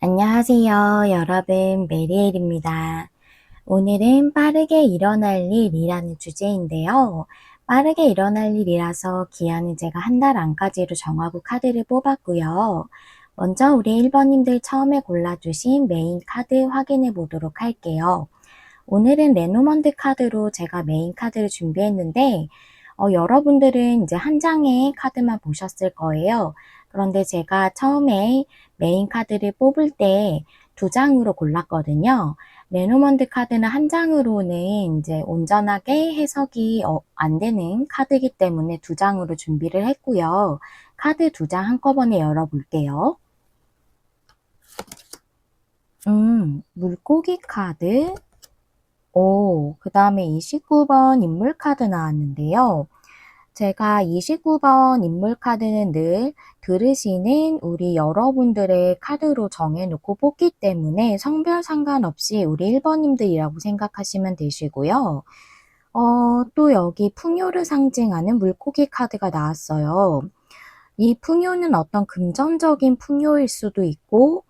안녕하세요, 여러분. 메리엘입니다. 오늘은 빠르게 일어날 일이라는 주제인데요. 빠르게 일어날 일이라서 기한은 제가 한 달 안까지로 정하고 카드를 뽑았고요. 먼저 우리 1번님들 처음에 골라주신 메인 카드 확인해 보도록 할게요. 오늘은 레노먼드 카드로 제가 메인 카드를 준비했는데 여러분들은 이제 한 장의 카드만 보셨을 거예요. 그런데 제가 처음에 메인 카드를 뽑을 때 두 장으로 골랐거든요. 레노먼드 카드는 한 장으로는 이제 온전하게 해석이 안 되는 카드이기 때문에 두 장으로 준비를 했고요. 카드 두 장 한꺼번에 열어볼게요. 물고기 카드, 그 다음에 29번 인물 카드 나왔는데요. 제가 29번 인물 카드는 늘 들으시는 우리 여러분들의 카드로 정해놓고 뽑기 때문에 성별 상관없이 우리 1번님들이라고 생각하시면 되시고요. 또 여기 풍요를 상징하는 물고기 카드가 나왔어요. 이 풍요는 어떤 금전적인 풍요일 수도 있고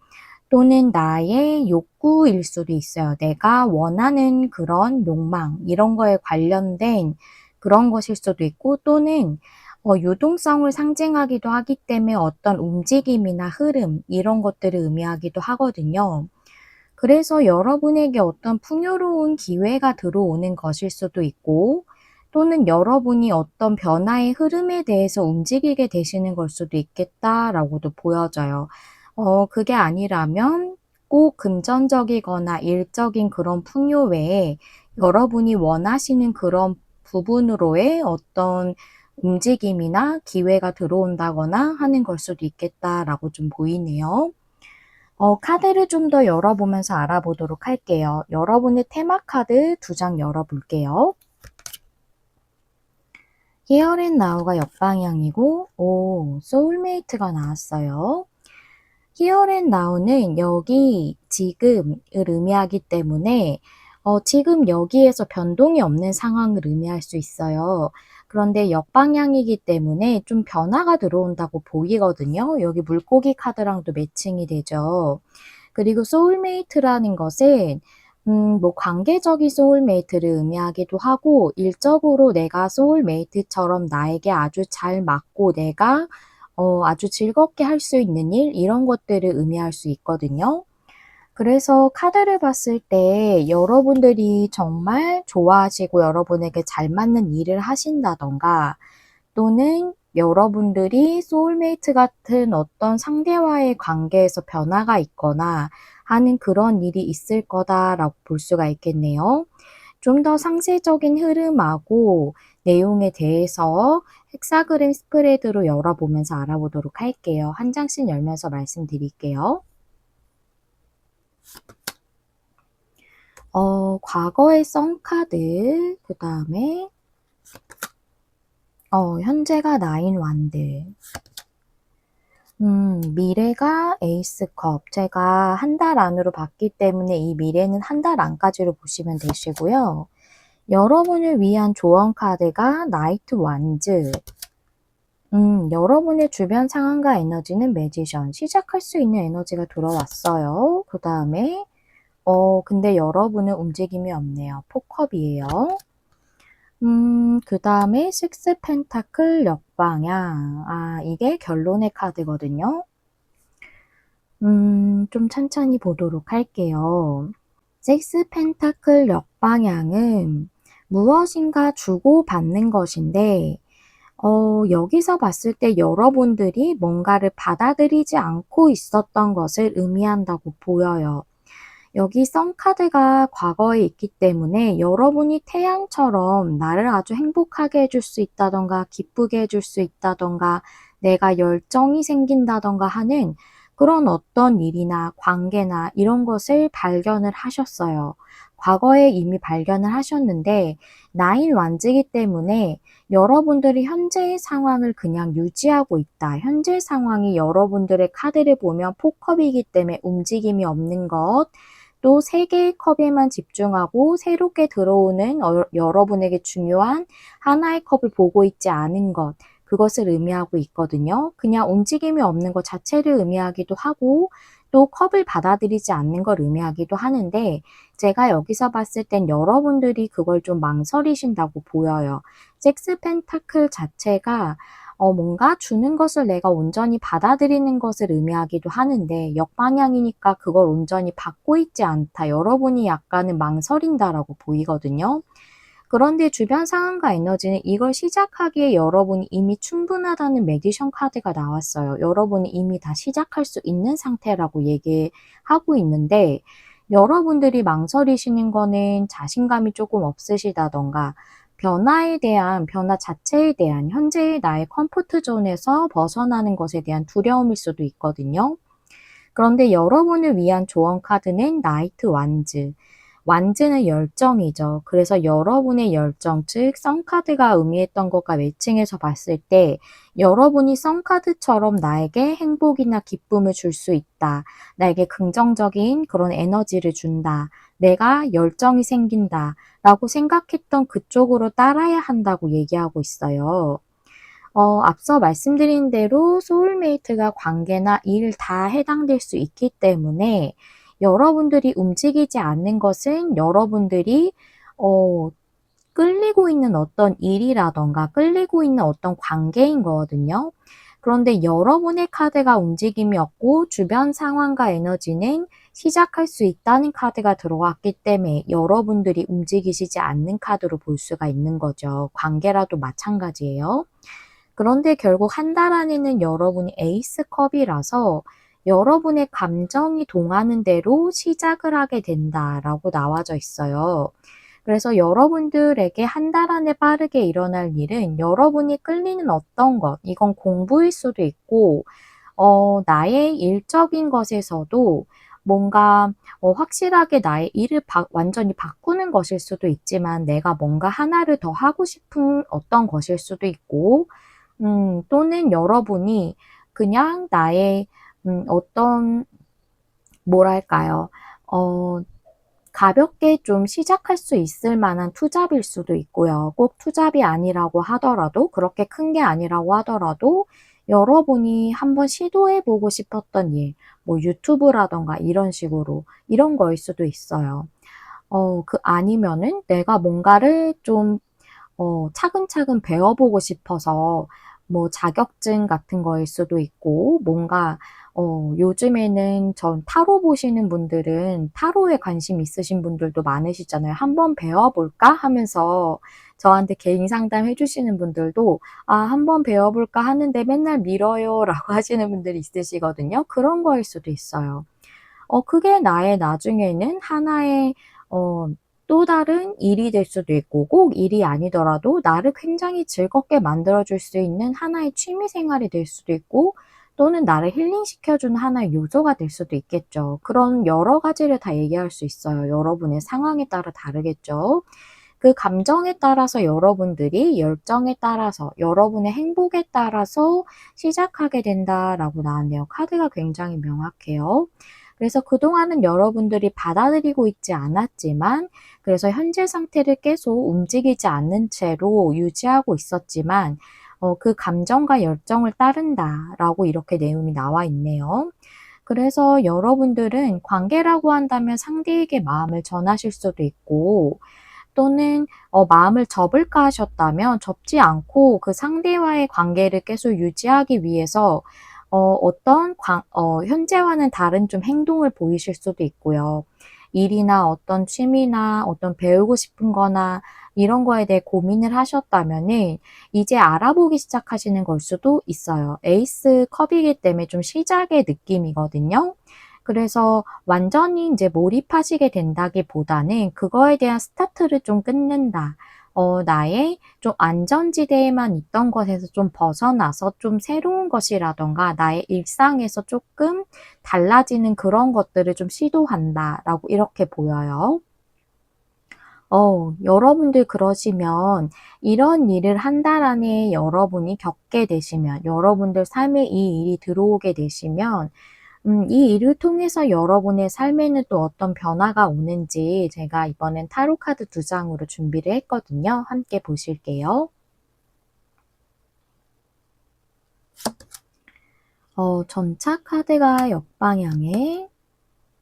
또는 나의 욕구일 수도 있어요. 내가 원하는 그런 욕망, 이런 거에 관련된 그런 것일 수도 있고, 또는 유동성을 상징하기도 하기 때문에 어떤 움직임이나 흐름, 이런 것들을 의미하기도 하거든요. 그래서 여러분에게 어떤 풍요로운 기회가 들어오는 것일 수도 있고, 또는 여러분이 어떤 변화의 흐름에 대해서 움직이게 되시는 걸 수도 있겠다라고도 보여져요. 그게 아니라면 꼭 금전적이거나 일적인 그런 풍요 외에 여러분이 원하시는 그런 부분으로의 어떤 움직임이나 기회가 들어온다거나 하는 걸 수도 있겠다라고 좀 보이네요. 카드를 좀 더 열어보면서 알아보도록 할게요. 여러분의 테마 카드 두 장 열어볼게요. Here and Now가 역방향이고, 소울메이트가 나왔어요. Here and Now는 여기 지금을 의미하기 때문에 지금 여기에서 변동이 없는 상황을 의미할 수 있어요. 그런데 역방향이기 때문에 좀 변화가 들어온다고 보이거든요. 여기 물고기 카드랑도 매칭이 되죠. 그리고 소울메이트라는 것은 뭐 관계적인 소울메이트를 의미하기도 하고 일적으로 내가 소울메이트처럼 나에게 아주 잘 맞고 내가 아주 즐겁게 할 수 있는 일 이런 것들을 의미할 수 있거든요. 그래서 카드를 봤을 때 여러분들이 정말 좋아하시고 여러분에게 잘 맞는 일을 하신다던가 또는 여러분들이 소울메이트 같은 어떤 상대와의 관계에서 변화가 있거나 하는 그런 일이 있을 거다라고 볼 수가 있겠네요. 좀 더 상세적인 흐름하고 내용에 대해서 헥사그램 스프레드로 열어보면서 알아보도록 할게요. 한 장씩 열면서 말씀드릴게요. 과거의 썬카드, 그 다음에 현재가 나인 완드, 미래가 에이스컵. 제가 한 달 안으로 봤기 때문에 이 미래는 한 달 안까지로 보시면 되시고요. 여러분을 위한 조언 카드가 나이트 완즈. 여러분의 주변 상황과 에너지는 매지션. 시작할 수 있는 에너지가 들어왔어요. 그 다음에 근데 여러분은 움직임이 없네요. 포컵이에요. 그 다음에 식스 펜타클 역방향. 이게 결론의 카드거든요. 좀 천천히 보도록 할게요. 식스 펜타클 역방향은 무엇인가 주고받는 것인데, 여기서 봤을 때 여러분들이 뭔가를 받아들이지 않고 있었던 것을 의미한다고 보여요. 여기 썬카드가 과거에 있기 때문에 여러분이 태양처럼 나를 아주 행복하게 해줄 수 있다던가 기쁘게 해줄 수 있다던가 내가 열정이 생긴다던가 하는 그런 어떤 일이나 관계나 이런 것을 발견을 하셨어요. 과거에 이미 발견을 하셨는데 나인 완즈이기 때문에 여러분들이 현재의 상황을 그냥 유지하고 있다. 현재 상황이 여러분들의 카드를 보면 포컵이기 때문에 움직임이 없는 것, 또 세 개의 컵에만 집중하고 새롭게 들어오는 여러분에게 중요한 하나의 컵을 보고 있지 않은 것, 그것을 의미하고 있거든요. 그냥 움직임이 없는 것 자체를 의미하기도 하고 또 컵을 받아들이지 않는 걸 의미하기도 하는데 제가 여기서 봤을 땐 여러분들이 그걸 좀 망설이신다고 보여요. 섹스 펜타클 자체가 뭔가 주는 것을 내가 온전히 받아들이는 것을 의미하기도 하는데 역방향이니까 그걸 온전히 받고 있지 않다. 여러분이 약간은 망설인다라고 보이거든요. 그런데 주변 상황과 에너지는 이걸 시작하기에 여러분이 이미 충분하다는 매디션 카드가 나왔어요. 여러분이 이미 다 시작할 수 있는 상태라고 얘기하고 있는데 여러분들이 망설이시는 거는 자신감이 조금 없으시다던가 변화 자체에 대한 현재의 나의 컴포트 존에서 벗어나는 것에 대한 두려움일 수도 있거든요. 그런데 여러분을 위한 조언 카드는 나이트 완즈. 완즈는 열정이죠. 그래서 여러분의 열정, 즉 썬카드가 의미했던 것과 매칭해서 봤을 때 여러분이 썬카드처럼 나에게 행복이나 기쁨을 줄 수 있다. 나에게 긍정적인 그런 에너지를 준다. 내가 열정이 생긴다. 라고 생각했던 그쪽으로 따라야 한다고 얘기하고 있어요. 앞서 말씀드린 대로 소울메이트가 관계나 일 다 해당될 수 있기 때문에 여러분들이 움직이지 않는 것은 여러분들이 끌리고 있는 어떤 일이라던가 끌리고 있는 어떤 관계인 거거든요. 그런데 여러분의 카드가 움직임이 없고 주변 상황과 에너지는 시작할 수 있다는 카드가 들어왔기 때문에 여러분들이 움직이시지 않는 카드로 볼 수가 있는 거죠. 관계라도 마찬가지예요. 그런데 결국 한 달 안에는 여러분이 에이스 컵이라서 여러분의 감정이 동하는 대로 시작을 하게 된다라고 나와져 있어요. 그래서 여러분들에게 한 달 안에 빠르게 일어날 일은 여러분이 끌리는 어떤 것, 이건 공부일 수도 있고, 나의 일적인 것에서도 뭔가 확실하게 나의 일을 완전히 바꾸는 것일 수도 있지만 내가 뭔가 하나를 더 하고 싶은 어떤 것일 수도 있고, 또는 여러분이 그냥 나의 어떤 뭐랄까요? 가볍게 좀 시작할 수 있을 만한 투잡일 수도 있고요. 꼭 투잡이 아니라고 하더라도 그렇게 큰 게 아니라고 하더라도 여러분이 한번 시도해 보고 싶었던 일, 뭐 유튜브라던가 이런 식으로 이런 거일 수도 있어요. 아니면은 내가 뭔가를 좀 차근차근 배워보고 싶어서 뭐 자격증 같은 거일 수도 있고 뭔가 요즘에는 전 타로 보시는 분들은 타로에 관심 있으신 분들도 많으시잖아요. 한번 배워볼까 하면서 저한테 개인 상담 해주시는 분들도 한번 배워볼까 하는데 맨날 미뤄요 라고 하시는 분들이 있으시거든요. 그런 거일 수도 있어요. 그게 나의 나중에는 하나의 또 다른 일이 될 수도 있고 꼭 일이 아니더라도 나를 굉장히 즐겁게 만들어줄 수 있는 하나의 취미 생활이 될 수도 있고 또는 나를 힐링시켜주는 하나의 요소가 될 수도 있겠죠. 그런 여러 가지를 다 얘기할 수 있어요. 여러분의 상황에 따라 다르겠죠. 그 감정에 따라서 여러분들이 열정에 따라서 여러분의 행복에 따라서 시작하게 된다라고 나왔네요. 카드가 굉장히 명확해요. 그래서 그동안은 여러분들이 받아들이고 있지 않았지만 그래서 현재 상태를 계속 움직이지 않는 채로 유지하고 있었지만 그 감정과 열정을 따른다라고 이렇게 내용이 나와 있네요. 그래서 여러분들은 관계라고 한다면 상대에게 마음을 전하실 수도 있고 또는 마음을 접을까 하셨다면 접지 않고 그 상대와의 관계를 계속 유지하기 위해서 어떤 현재와는 다른 좀 행동을 보이실 수도 있고요. 일이나 어떤 취미나 어떤 배우고 싶은 거나 이런 거에 대해 고민을 하셨다면은 이제 알아보기 시작하시는 걸 수도 있어요. 에이스 컵이기 때문에 좀 시작의 느낌이거든요. 그래서 완전히 이제 몰입하시게 된다기보다는 그거에 대한 스타트를 좀 끊는다. 나의 좀 안전지대에만 있던 것에서 좀 벗어나서 좀 새로운 것이라던가 나의 일상에서 조금 달라지는 그런 것들을 좀 시도한다라고 이렇게 보여요. 여러분들 그러시면 이런 일을 한 달 안에 여러분이 겪게 되시면 여러분들 삶에 이 일이 들어오게 되시면 이 일을 통해서 여러분의 삶에는 또 어떤 변화가 오는지 제가 이번엔 타로 카드 2장으로 준비를 했거든요. 함께 보실게요. 전차 카드가 역방향에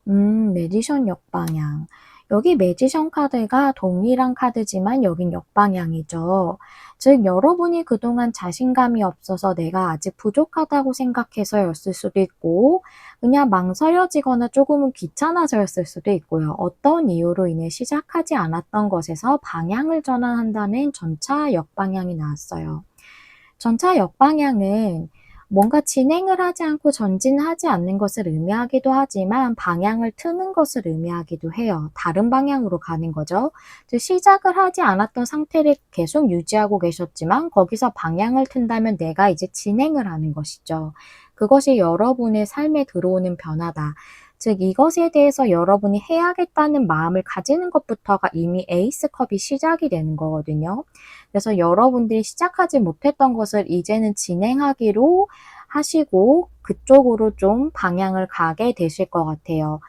매지션 역방향. 여기 매지션 카드가 동일한 카드지만 여긴 역방향이죠. 즉 여러분이 그동안 자신감이 없어서 내가 아직 부족하다고 생각해서였을 수도 있고 그냥 망설여지거나 조금은 귀찮아서였을 수도 있고요. 어떤 이유로 인해 시작하지 않았던 것에서 방향을 전환한다는 전차 역방향이 나왔어요. 전차 역방향은 뭔가 진행을 하지 않고 전진하지 않는 것을 의미하기도 하지만 방향을 트는 것을 의미하기도 해요. 다른 방향으로 가는 거죠. 즉 시작을 하지 않았던 상태를 계속 유지하고 계셨지만 거기서 방향을 튼다면 내가 이제 진행을 하는 것이죠. 그것이 여러분의 삶에 들어오는 변화다. 즉 이것에 대해서 여러분이 해야겠다는 마음을 가지는 것부터가 이미 에이스컵이 시작이 되는 거거든요. 그래서 여러분들이 시작하지 못했던 것을 이제는 진행하기로 하시고 그쪽으로 좀 방향을 가게 되실 것 같아요.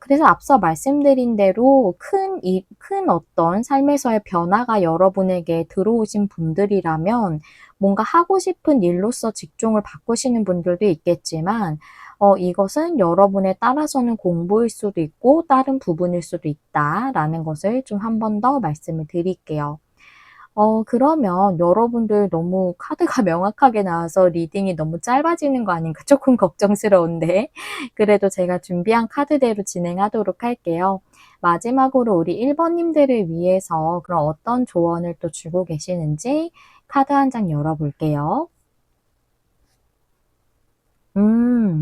그래서 앞서 말씀드린 대로 큰 어떤 삶에서의 변화가 여러분에게 들어오신 분들이라면 뭔가 하고 싶은 일로서 직종을 바꾸시는 분들도 있겠지만 이것은 여러분에 따라서는 공부일 수도 있고 다른 부분일 수도 있다라는 것을 좀 한 번 더 말씀을 드릴게요. 그러면 여러분들 너무 카드가 명확하게 나와서 리딩이 너무 짧아지는 거 아닌가 조금 걱정스러운데 그래도 제가 준비한 카드대로 진행하도록 할게요. 마지막으로 우리 1번 님들을 위해서 그럼 어떤 조언을 또 주고 계시는지 카드 한 장 열어볼게요.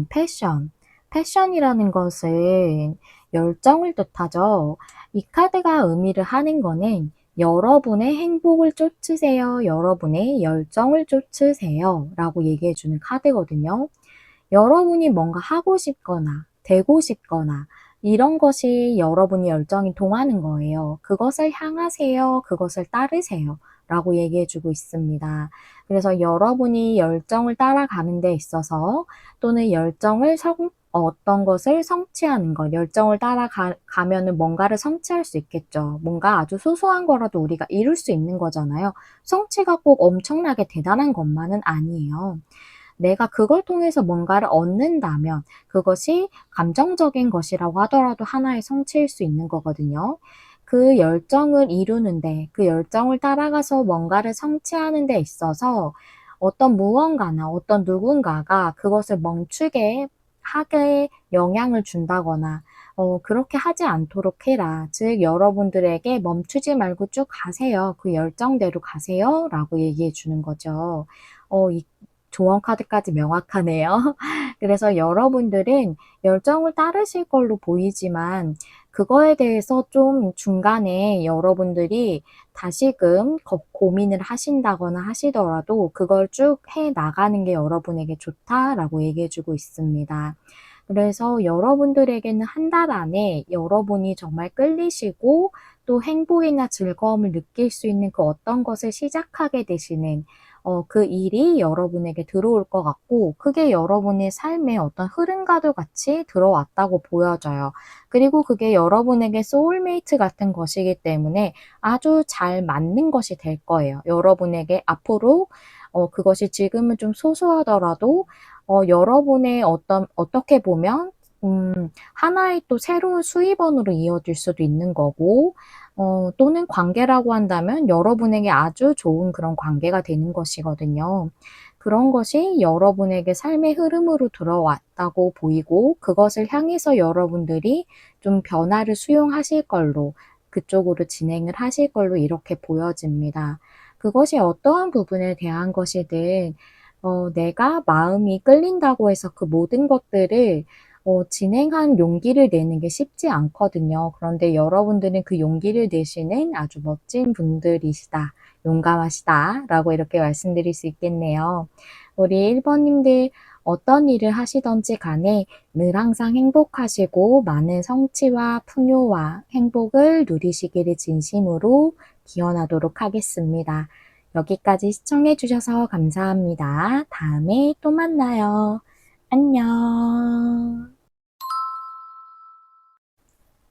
패션. 패션이라는 것은 열정을 뜻하죠. 이 카드가 의미를 하는 거는 여러분의 행복을 쫓으세요. 여러분의 열정을 쫓으세요. 라고 얘기해 주는 카드거든요. 여러분이 뭔가 하고 싶거나 되고 싶거나 이런 것이 여러분이 열정이 동하는 거예요. 그것을 향하세요. 그것을 따르세요. 라고 얘기해 주고 있습니다. 그래서 여러분이 열정을 따라가는 데 있어서 또는 어떤 것을 성취하는 것, 열정을 따라가면은 뭔가를 성취할 수 있겠죠. 뭔가 아주 소소한 거라도 우리가 이룰 수 있는 거잖아요. 성취가 꼭 엄청나게 대단한 것만은 아니에요. 내가 그걸 통해서 뭔가를 얻는다면 그것이 감정적인 것이라고 하더라도 하나의 성취일 수 있는 거거든요. 그 열정을 이루는데, 그 열정을 따라가서 뭔가를 성취하는 데 있어서 어떤 무언가나 어떤 누군가가 그것을 멈추게 하게 영향을 준다거나, 그렇게 하지 않도록 해라. 즉, 여러분들에게 멈추지 말고 쭉 가세요. 그 열정대로 가세요. 라고 얘기해 주는 거죠. 이 조언 카드까지 명확하네요. 그래서 여러분들은 열정을 따르실 걸로 보이지만 그거에 대해서 좀 중간에 여러분들이 다시금 고민을 하신다거나 하시더라도 그걸 쭉 해 나가는 게 여러분에게 좋다라고 얘기해 주고 있습니다. 그래서 여러분들에게는 한 달 안에 여러분이 정말 끌리시고 또 행복이나 즐거움을 느낄 수 있는 그 어떤 것을 시작하게 되시는 그 일이 여러분에게 들어올 것 같고 그게 여러분의 삶의 어떤 흐름과도 같이 들어왔다고 보여져요. 그리고 그게 여러분에게 소울메이트 같은 것이기 때문에 아주 잘 맞는 것이 될 거예요. 여러분에게 앞으로 그것이 지금은 좀 소소하더라도 여러분의 어떻게 보면 하나의 또 새로운 수입원으로 이어질 수도 있는 거고 또는 관계라고 한다면 여러분에게 아주 좋은 그런 관계가 되는 것이거든요. 그런 것이 여러분에게 삶의 흐름으로 들어왔다고 보이고 그것을 향해서 여러분들이 좀 변화를 수용하실 걸로 그쪽으로 진행을 하실 걸로 이렇게 보여집니다. 그것이 어떠한 부분에 대한 것이든 내가 마음이 끌린다고 해서 그 모든 것들을 진행한 용기를 내는 게 쉽지 않거든요. 그런데 여러분들은 그 용기를 내시는 아주 멋진 분들이시다. 용감하시다. 라고 이렇게 말씀드릴 수 있겠네요. 우리 1번님들 어떤 일을 하시던지 간에 늘 항상 행복하시고 많은 성취와 풍요와 행복을 누리시기를 진심으로 기원하도록 하겠습니다. 여기까지 시청해 주셔서 감사합니다. 다음에 또 만나요. 안녕.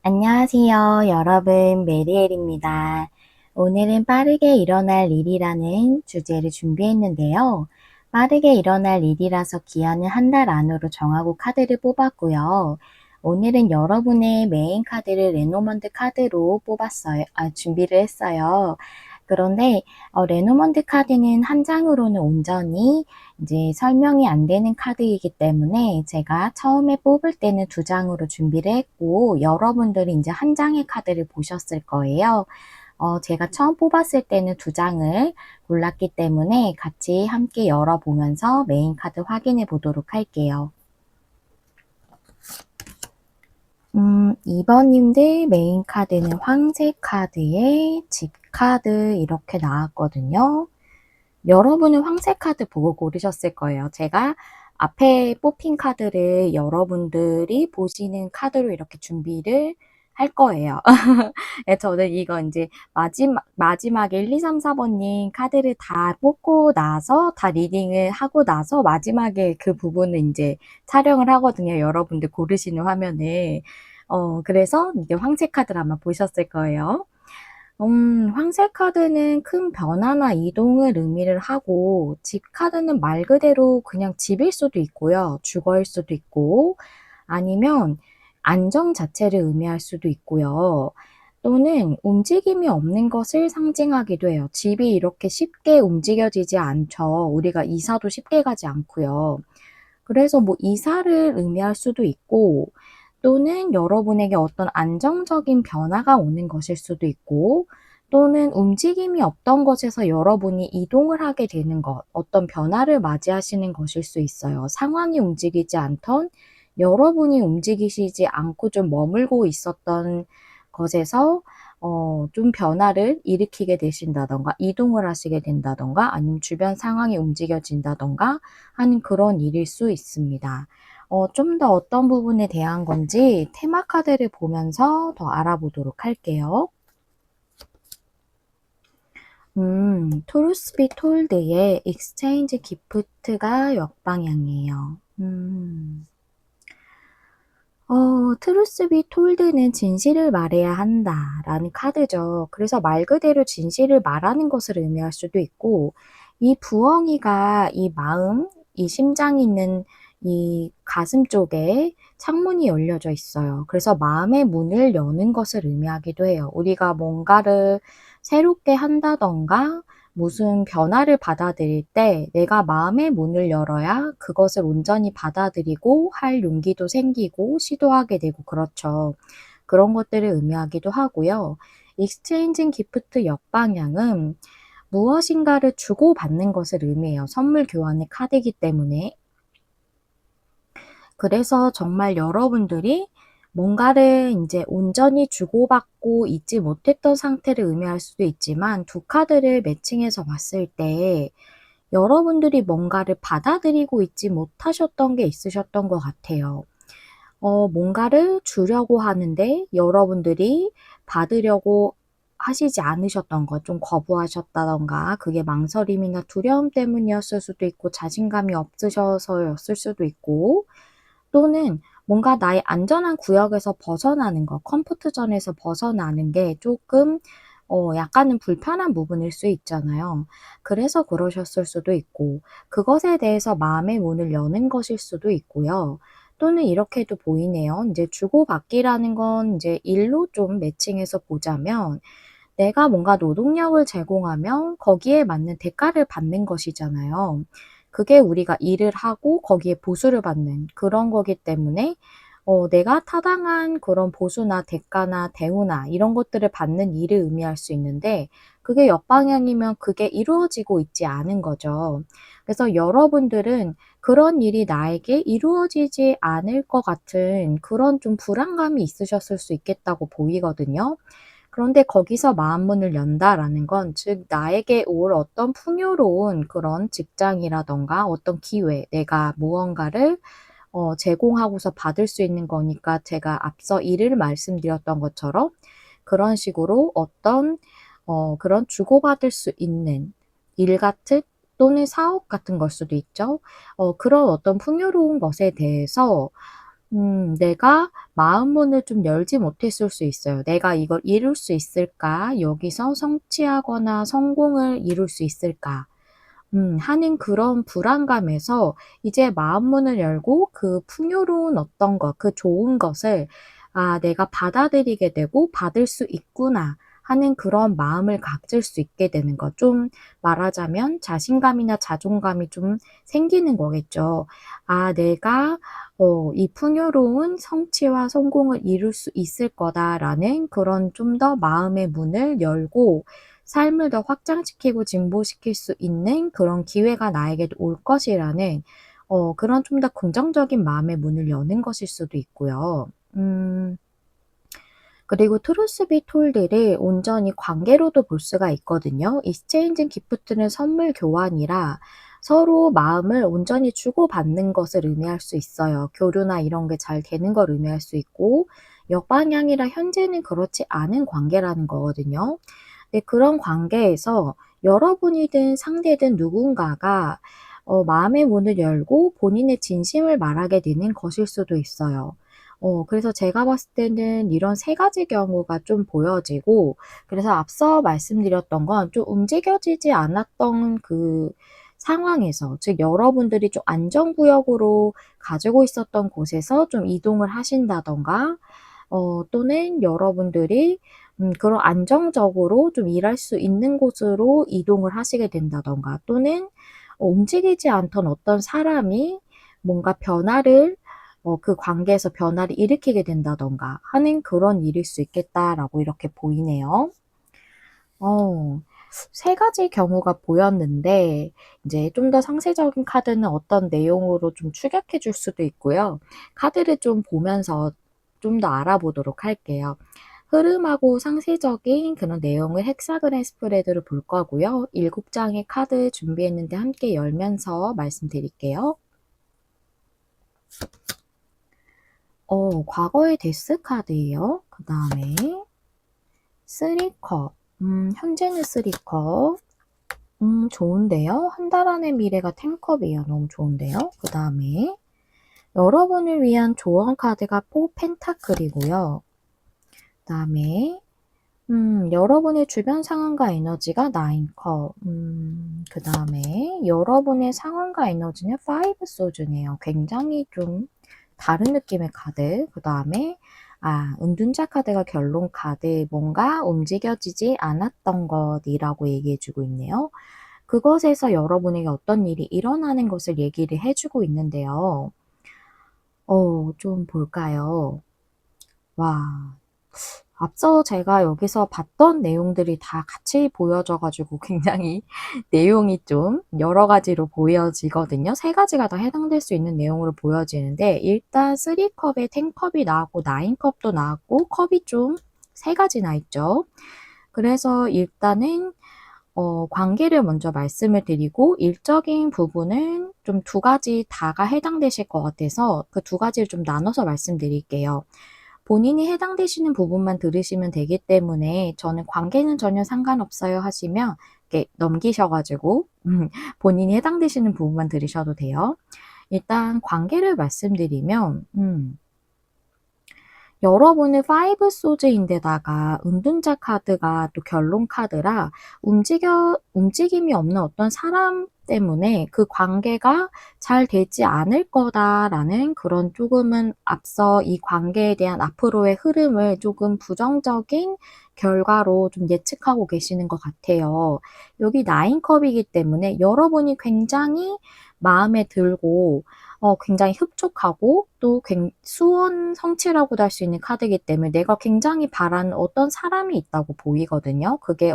안녕하세요. 여러분, 메리엘입니다. 오늘은 빠르게 일어날 일이라는 주제를 준비했는데요. 빠르게 일어날 일이라서 기한은 한 달 안으로 정하고 카드를 뽑았고요. 오늘은 여러분의 메인 카드를 레노먼드 카드로 준비를 했어요. 그런데 레노먼드 카드는 한 장으로는 온전히 이제 설명이 안 되는 카드이기 때문에 제가 처음에 뽑을 때는 두 장으로 준비를 했고, 여러분들이 이제 한 장의 카드를 보셨을 거예요. 제가 처음 뽑았을 때는 두 장을 골랐기 때문에 같이 함께 열어보면서 메인 카드 확인해 보도록 할게요. 2번님들 메인 카드는 황색 카드에 집 카드 이렇게 나왔거든요. 여러분은 황색 카드 보고 고르셨을 거예요. 제가 앞에 뽑힌 카드를 여러분들이 보시는 카드로 이렇게 준비를 할 거예요. 네, 저는 이거 이제 마지막에 1, 2, 3, 4번님 카드를 다 뽑고 나서, 다 리딩을 하고 나서 마지막에 그 부분을 이제 촬영을 하거든요. 여러분들 고르시는 화면을. 그래서 이게 황색 카드를 아마 보셨을 거예요. 황색 카드는 큰 변화나 이동을 의미를 하고, 집 카드는 말 그대로 그냥 집일 수도 있고요. 주거일 수도 있고, 아니면 안정 자체를 의미할 수도 있고요. 또는 움직임이 없는 것을 상징하기도 해요. 집이 이렇게 쉽게 움직여지지 않죠. 우리가 이사도 쉽게 가지 않고요. 그래서 뭐 이사를 의미할 수도 있고, 또는 여러분에게 어떤 안정적인 변화가 오는 것일 수도 있고, 또는 움직임이 없던 것에서 여러분이 이동을 하게 되는 것, 어떤 변화를 맞이하시는 것일 수 있어요. 상황이 움직이지 않던, 여러분이 움직이시지 않고 좀 머물고 있었던 것에서 좀 변화를 일으키게 되신다던가, 이동을 하시게 된다던가, 아니면 주변 상황이 움직여진다던가 하는 그런 일일 수 있습니다. 좀 더 어떤 부분에 대한 건지 테마 카드를 보면서 더 알아보도록 할게요. 트루스 비 톨드의 익스체인지 기프트가 역방향이에요. 트루스 비 톨드는 진실을 말해야 한다라는 카드죠. 그래서 말 그대로 진실을 말하는 것을 의미할 수도 있고, 이 부엉이가 이 마음, 이 심장이 있는 이 가슴 쪽에 창문이 열려져 있어요. 그래서 마음의 문을 여는 것을 의미하기도 해요. 우리가 뭔가를 새롭게 한다던가 무슨 변화를 받아들일 때 내가 마음의 문을 열어야 그것을 온전히 받아들이고 할 용기도 생기고 시도하게 되고 그렇죠. 그런 것들을 의미하기도 하고요. 익스체인징 기프트 역방향은 무엇인가를 주고받는 것을 의미해요. 선물 교환의 카드이기 때문에. 그래서 정말 여러분들이 뭔가를 이제 온전히 주고받고 있지 못했던 상태를 의미할 수도 있지만, 두 카드를 매칭해서 봤을 때 여러분들이 뭔가를 받아들이고 있지 못하셨던 게 있으셨던 것 같아요. 뭔가를 주려고 하는데 여러분들이 받으려고 하시지 않으셨던 것, 좀 거부하셨다던가, 그게 망설임이나 두려움 때문이었을 수도 있고, 자신감이 없으셔서였을 수도 있고, 또는 뭔가 나의 안전한 구역에서 벗어나는 것, 컴포트 존에서 벗어나는 게 조금 약간은 불편한 부분일 수 있잖아요. 그래서 그러셨을 수도 있고, 그것에 대해서 마음의 문을 여는 것일 수도 있고요. 또는 이렇게도 보이네요. 이제 주고받기라는 건 이제 일로 좀 매칭해서 보자면, 내가 뭔가 노동력을 제공하면 거기에 맞는 대가를 받는 것이잖아요. 그게 우리가 일을 하고 거기에 보수를 받는 그런 거기 때문에, 내가 타당한 그런 보수나 대가나 대우나 이런 것들을 받는 일을 의미할 수 있는데, 그게 역방향이면 그게 이루어지고 있지 않은 거죠. 그래서 여러분들은 그런 일이 나에게 이루어지지 않을 것 같은 그런 좀 불안감이 있으셨을 수 있겠다고 보이거든요. 그런데 거기서 마음문을 연다라는 건, 즉 나에게 올 어떤 풍요로운 그런 직장이라던가 어떤 기회, 내가 무언가를 제공하고서 받을 수 있는 거니까, 제가 앞서 일을 말씀드렸던 것처럼 그런 식으로 어떤 그런 주고받을 수 있는 일 같은, 또는 사업 같은 걸 수도 있죠. 그런 어떤 풍요로운 것에 대해서 내가 마음문을 좀 열지 못했을 수 있어요. '내가 이걸 이룰 수 있을까? 여기서 성취하거나 성공을 이룰 수 있을까?' 하는 그런 불안감에서 이제 마음 문을 열고 그 풍요로운 어떤 것, 그 좋은 것을 내가 받아들이게 되고 받을 수 있구나 하는 그런 마음을 가질 수 있게 되는 것. 좀 말하자면 자신감이나 자존감이 좀 생기는 거겠죠. 내가 이 풍요로운 성취와 성공을 이룰 수 있을 거다라는 그런 좀 더 마음의 문을 열고 삶을 더 확장시키고 진보시킬 수 있는 그런 기회가 나에게도 올 것이라는 그런 좀 더 긍정적인 마음의 문을 여는 것일 수도 있고요. 그리고 트루스 비 톨드를 온전히 관계로도 볼 수가 있거든요. 익스체인징 기프트는 선물 교환이라 서로 마음을 온전히 주고받는 것을 의미할 수 있어요. 교류나 이런 게 잘 되는 걸 의미할 수 있고, 역방향이라 현재는 그렇지 않은 관계라는 거거든요. 근데 그런 관계에서 여러분이든 상대든 누군가가 마음의 문을 열고 본인의 진심을 말하게 되는 것일 수도 있어요. 그래서 제가 봤을 때는 이런 세 가지 경우가 좀 보여지고, 그래서 앞서 말씀드렸던 건 좀 움직여지지 않았던 그 상황에서, 즉 여러분들이 좀 안전구역으로 가지고 있었던 곳에서 좀 이동을 하신다던가, 또는 여러분들이 그런 안정적으로 좀 일할 수 있는 곳으로 이동을 하시게 된다던가, 또는 움직이지 않던 어떤 사람이 뭔가 변화를 그 관계에서 변화를 일으키게 된다던가 하는 그런 일일 수 있겠다라고 이렇게 보이네요. 세 가지 경우가 보였는데 이제 좀 더 상세적인 카드는 어떤 내용으로 좀 추격해 줄 수도 있고요. 카드를 좀 보면서 좀 더 알아보도록 할게요. 흐름하고 상세적인 그런 내용을 헥사그램 스프레드로 볼 거고요. 7장의 카드 준비했는데 함께 열면서 말씀드릴게요. 과거의 데스 카드예요. 그 다음에 3컵. 현재는 3컵. 좋은데요. 한 달 안의 미래가 10컵이에요. 너무 좋은데요. 그 다음에 여러분을 위한 조언 카드가 4 펜타클이고요. 그 다음에 여러분의 주변 상황과 에너지가 9컵. 그 다음에 여러분의 상황과 에너지는 5 소주네요. 굉장히 좀 다른 느낌의 카드. 그 다음에 은둔자 카드가 결론 카드. 뭔가 움직여지지 않았던 것이라고 얘기해주고 있네요. 그것에서 여러분에게 어떤 일이 일어나는 것을 얘기를 해주고 있는데요. 좀 볼까요? 와, 앞서 제가 여기서 봤던 내용들이 다 같이 보여져가지고 굉장히 내용이 좀 여러 가지로 보여지거든요. 세 가지가 다 해당될 수 있는 내용으로 보여지는데, 일단 3컵에 10컵이 나왔고 9컵도 나왔고 컵이 좀 세 가지나 있죠. 그래서 일단은 관계를 먼저 말씀을 드리고, 일적인 부분은 좀 두 가지 다가 해당되실 것 같아서 그 두 가지를 좀 나눠서 말씀드릴게요. 본인이 해당되시는 부분만 들으시면 되기 때문에 저는 관계는 전혀 상관없어요 하시면 이렇게 넘기셔가지고 본인이 해당되시는 부분만 들으셔도 돼요. 일단 관계를 말씀드리면 여러분의 5 소즈인데다가 은둔자 카드가 또 결론 카드라 움직임이 없는 어떤 사람 때문에 그 관계가 잘 되지 않을 거다라는 그런 조금은 앞서 이 관계에 대한 앞으로의 흐름을 조금 부정적인 결과로 좀 예측하고 계시는 것 같아요. 여기 9컵이기 때문에 여러분이 굉장히 마음에 들고 굉장히 흡족하고 또 수원 성취라고도 할 수 있는 카드이기 때문에 내가 굉장히 바라는 어떤 사람이 있다고 보이거든요. 그게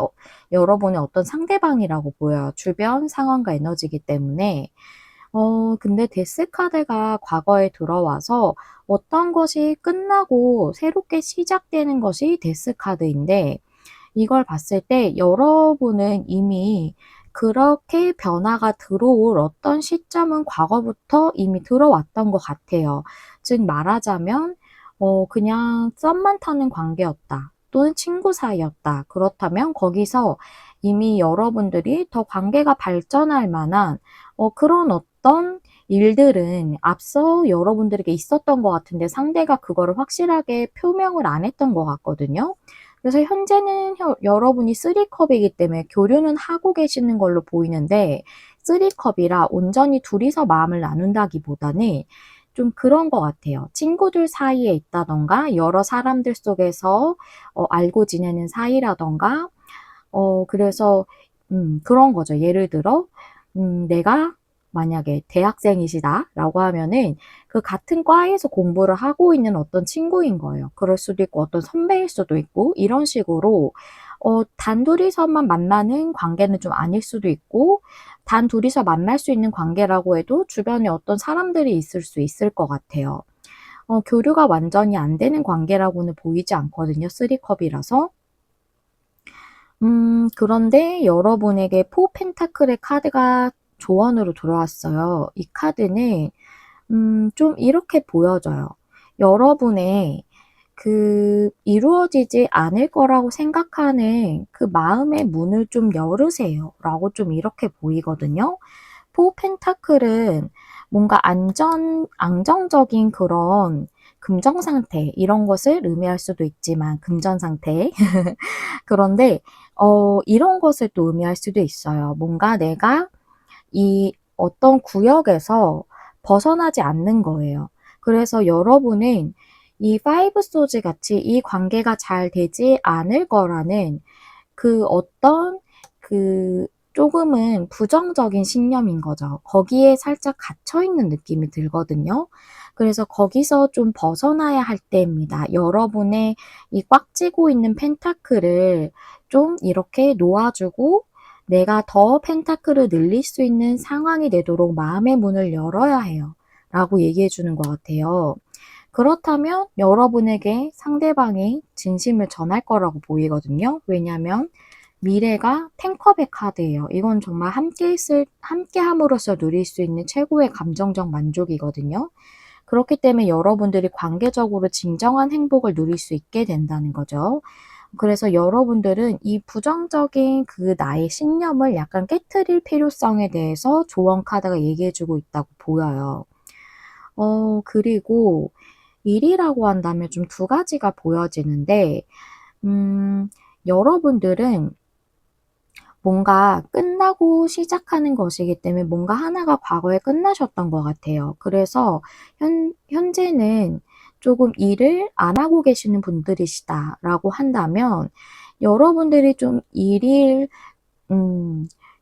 여러분의 어떤 상대방이라고 보여요. 주변 상황과 에너지이기 때문에. 근데 데스 카드가 과거에 들어와서 어떤 것이 끝나고 새롭게 시작되는 것이 데스 카드인데, 이걸 봤을 때 여러분은 이미 그렇게 변화가 들어올 어떤 시점은 과거부터 이미 들어왔던 것 같아요. 즉 말하자면 그냥 썸만 타는 관계였다. 또는 친구 사이였다. 그렇다면 거기서 이미 여러분들이 더 관계가 발전할 만한 그런 어떤 일들은 앞서 여러분들에게 있었던 것 같은데 상대가 그거를 확실하게 표명을 안 했던 것 같거든요. 그래서 현재는 여러분이 3컵이기 때문에 교류는 하고 계시는 걸로 보이는데 3컵이라 온전히 둘이서 마음을 나눈다기보다는 좀 그런 것 같아요. 친구들 사이에 있다던가 여러 사람들 속에서 알고 지내는 사이라던가 그래서 그런 거죠. 예를 들어 내가 만약에 대학생이시다라고 하면은 그 같은 과에서 공부를 하고 있는 어떤 친구인 거예요. 그럴 수도 있고 어떤 선배일 수도 있고 이런 식으로 단둘이서만 만나는 관계는 좀 아닐 수도 있고 단둘이서 만날 수 있는 관계라고 해도 주변에 어떤 사람들이 있을 수 있을 것 같아요. 교류가 완전히 안 되는 관계라고는 보이지 않거든요. 3컵이라서. 그런데 여러분에게 포 펜타클의 카드가 조언으로 들어왔어요. 이 카드는 좀 이렇게 보여져요. 여러분의 그 이루어지지 않을 거라고 생각하는 그 마음의 문을 좀 열으세요. 라고 좀 이렇게 보이거든요. 포 펜타클은 뭔가 안정적인 그런 금전 상태, 이런 것을 의미할 수도 있지만, 금전 상태. 그런데, 이런 것을 또 의미할 수도 있어요. 뭔가 내가 이 어떤 구역에서 벗어나지 않는 거예요. 그래서 여러분은 이 파이브 소즈 같이 이 관계가 잘 되지 않을 거라는 그 어떤 그 조금은 부정적인 신념인 거죠. 거기에 살짝 갇혀 있는 느낌이 들거든요. 그래서 거기서 좀 벗어나야 할 때입니다. 여러분의 이 꽉 쥐고 있는 펜타클을 좀 이렇게 놓아주고 내가 더 펜타클을 늘릴 수 있는 상황이 되도록 마음의 문을 열어야 해요. 라고 얘기해 주는 것 같아요. 그렇다면 여러분에게 상대방이 진심을 전할 거라고 보이거든요. 왜냐하면 미래가 텐컵의 카드예요. 이건 정말 함께 함으로써 누릴 수 있는 최고의 감정적 만족이거든요. 그렇기 때문에 여러분들이 관계적으로 진정한 행복을 누릴 수 있게 된다는 거죠. 그래서 여러분들은 이 부정적인 그 나의 신념을 약간 깨트릴 필요성에 대해서 조언 카드가 얘기해주고 있다고 보여요. 그리고 일이라고 한다면 좀 두 가지가 보여지는데, 여러분들은 뭔가 끝나고 시작하는 것이기 때문에 뭔가 하나가 과거에 끝나셨던 것 같아요. 그래서 현재는 조금 일을 안 하고 계시는 분들이시다라고 한다면 여러분들이 좀 일을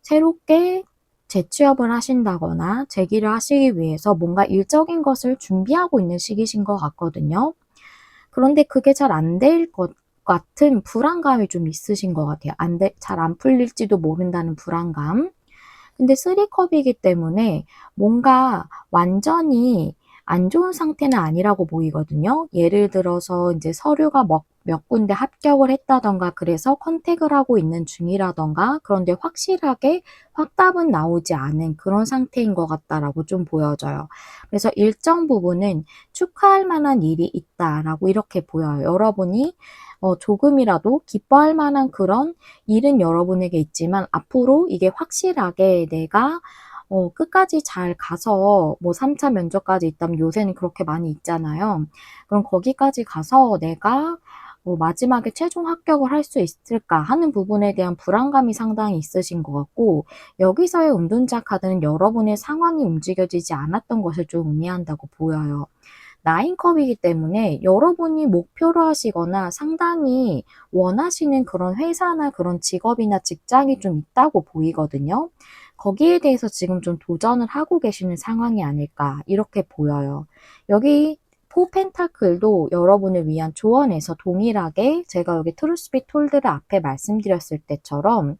새롭게 재취업을 하신다거나 재기를 하시기 위해서 뭔가 일적인 것을 준비하고 있는 시기신 것 같거든요. 그런데 그게 잘 안 될 것 같은 불안감이 좀 있으신 것 같아요. 잘 안 풀릴지도 모른다는 불안감. 근데 3컵이기 때문에 뭔가 완전히 안 좋은 상태는 아니라고 보이거든요. 예를 들어서 이제 서류가 몇 군데 합격을 했다던가 그래서 컨택을 하고 있는 중이라던가 그런데 확실하게 확답은 나오지 않은 그런 상태인 것 같다라고 좀 보여져요. 그래서 일정 부분은 축하할 만한 일이 있다라고 이렇게 보여요. 여러분이 조금이라도 기뻐할 만한 그런 일은 여러분에게 있지만 앞으로 이게 확실하게 내가 끝까지 잘 가서 뭐 3차 면접까지 있다면 요새는 그렇게 많이 있잖아요. 그럼 거기까지 가서 내가 마지막에 최종 합격을 할 수 있을까 하는 부분에 대한 불안감이 상당히 있으신 것 같고 여기서의 운둔자 카드는 여러분의 상황이 움직여지지 않았던 것을 좀 의미한다고 보여요. 나인컵이기 때문에 여러분이 목표로 하시거나 상당히 원하시는 그런 회사나 그런 직업이나 직장이 좀 있다고 보이거든요. 거기에 대해서 지금 좀 도전을 하고 계시는 상황이 아닐까 이렇게 보여요. 여기 포 펜타클도 여러분을 위한 조언에서 동일하게 제가 여기 트루스 비 톨드를 앞에 말씀드렸을 때처럼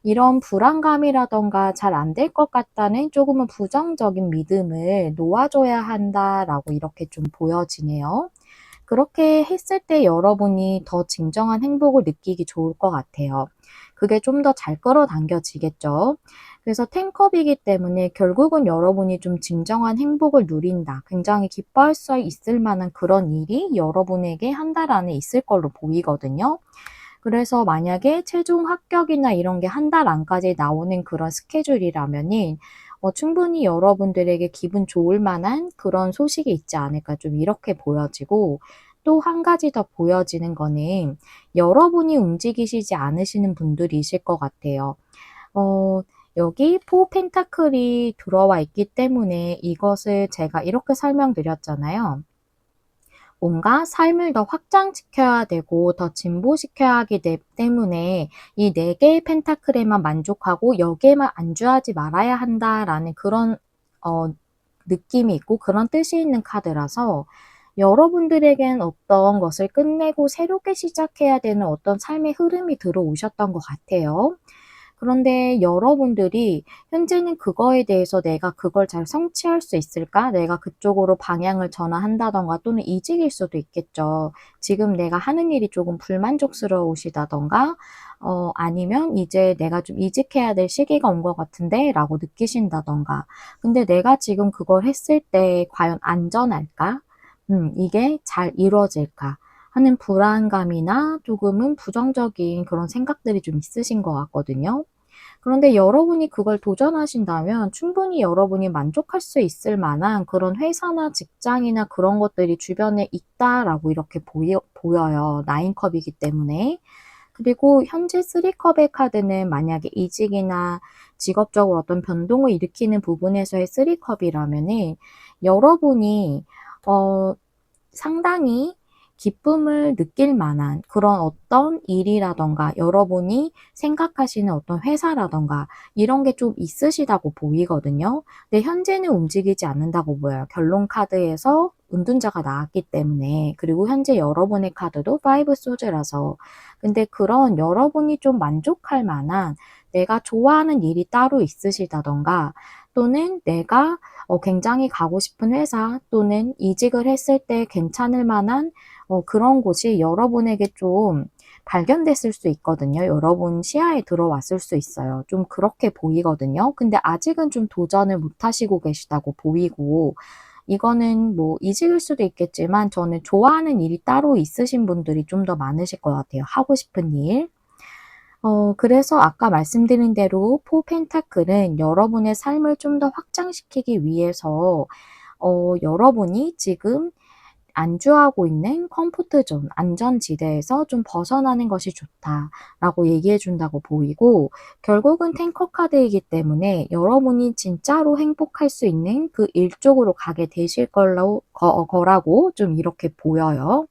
이런 불안감이라던가 잘 안 될 것 같다는 조금은 부정적인 믿음을 놓아줘야 한다라고 이렇게 좀 보여지네요. 그렇게 했을 때 여러분이 더 진정한 행복을 느끼기 좋을 것 같아요. 그게 좀 더 잘 끌어당겨지겠죠. 그래서 텐컵이기 때문에 결국은 여러분이 좀 진정한 행복을 누린다. 굉장히 기뻐할 수 있을 만한 그런 일이 여러분에게 한 달 안에 있을 걸로 보이거든요. 그래서 만약에 최종 합격이나 이런 게 한 달 안까지 나오는 그런 스케줄이라면은 충분히 여러분들에게 기분 좋을 만한 그런 소식이 있지 않을까 좀 이렇게 보여지고 또 한 가지 더 보여지는 거는 여러분이 움직이시지 않으시는 분들이실 것 같아요. 어, 여기 포 펜타클이 들어와 있기 때문에 이것을 제가 이렇게 설명드렸잖아요. 뭔가 삶을 더 확장시켜야 되고 더 진보시켜야 하기 때문에 이 네 개의 펜타클에만 만족하고 여기에만 안주하지 말아야 한다라는 그런 느낌이 있고 그런 뜻이 있는 카드라서 여러분들에겐 어떤 것을 끝내고 새롭게 시작해야 되는 어떤 삶의 흐름이 들어오셨던 것 같아요. 그런데 여러분들이 현재는 그거에 대해서 '내가 그걸 잘 성취할 수 있을까?' 내가 그쪽으로 방향을 전환한다든가 또는 이직일 수도 있겠죠. 지금 내가 하는 일이 조금 불만족스러우시다든가 아니면 '이제 내가 좀 이직해야 될 시기가 온 것 같은데.'라고 느끼신다든가. 근데 '내가 지금 그걸 했을 때 과연 안전할까? 이게 잘 이루어질까?' 하는 불안감이나 조금은 부정적인 그런 생각들이 좀 있으신 것 같거든요. 그런데 여러분이 그걸 도전하신다면 충분히 여러분이 만족할 수 있을 만한 그런 회사나 직장이나 그런 것들이 주변에 있다라고 이렇게 보여요. 9컵이기 때문에. 그리고 현재 3컵의 카드는 만약에 이직이나 직업적으로 어떤 변동을 일으키는 부분에서의 3컵이라면은 여러분이 어 상당히 기쁨을 느낄 만한 그런 어떤 일이라든가 여러분이 생각하시는 어떤 회사라든가 이런 게 좀 있으시다고 보이거든요. 근데 현재는 움직이지 않는다고 보여요. 결론 카드에서 은둔자가 나왔기 때문에. 그리고 현재 여러분의 카드도 5 소즈라서. 근데 그런 여러분이 좀 만족할 만한 내가 좋아하는 일이 따로 있으시다든가 또는 내가 굉장히 가고 싶은 회사 또는 이직을 했을 때 괜찮을 만한 그런 곳이 여러분에게 좀 발견됐을 수 있거든요. 여러분 시야에 들어왔을 수 있어요. 좀 그렇게 보이거든요. 근데 아직은 좀 도전을 못 하시고 계시다고 보이고 이거는 뭐 이직일 수도 있겠지만 저는 좋아하는 일이 따로 있으신 분들이 좀 더 많으실 것 같아요. 하고 싶은 일. 그래서 아까 말씀드린 대로 포 펜타클은 여러분의 삶을 좀 더 확장시키기 위해서 여러분이 지금 안주하고 있는 컴포트 존, 안전지대에서 좀 벗어나는 것이 좋다라고 얘기해 준다고 보이고 결국은 탱커 카드이기 때문에 여러분이 진짜로 행복할 수 있는 그 일 쪽으로 가게 되실 거라고 좀 이렇게 보여요.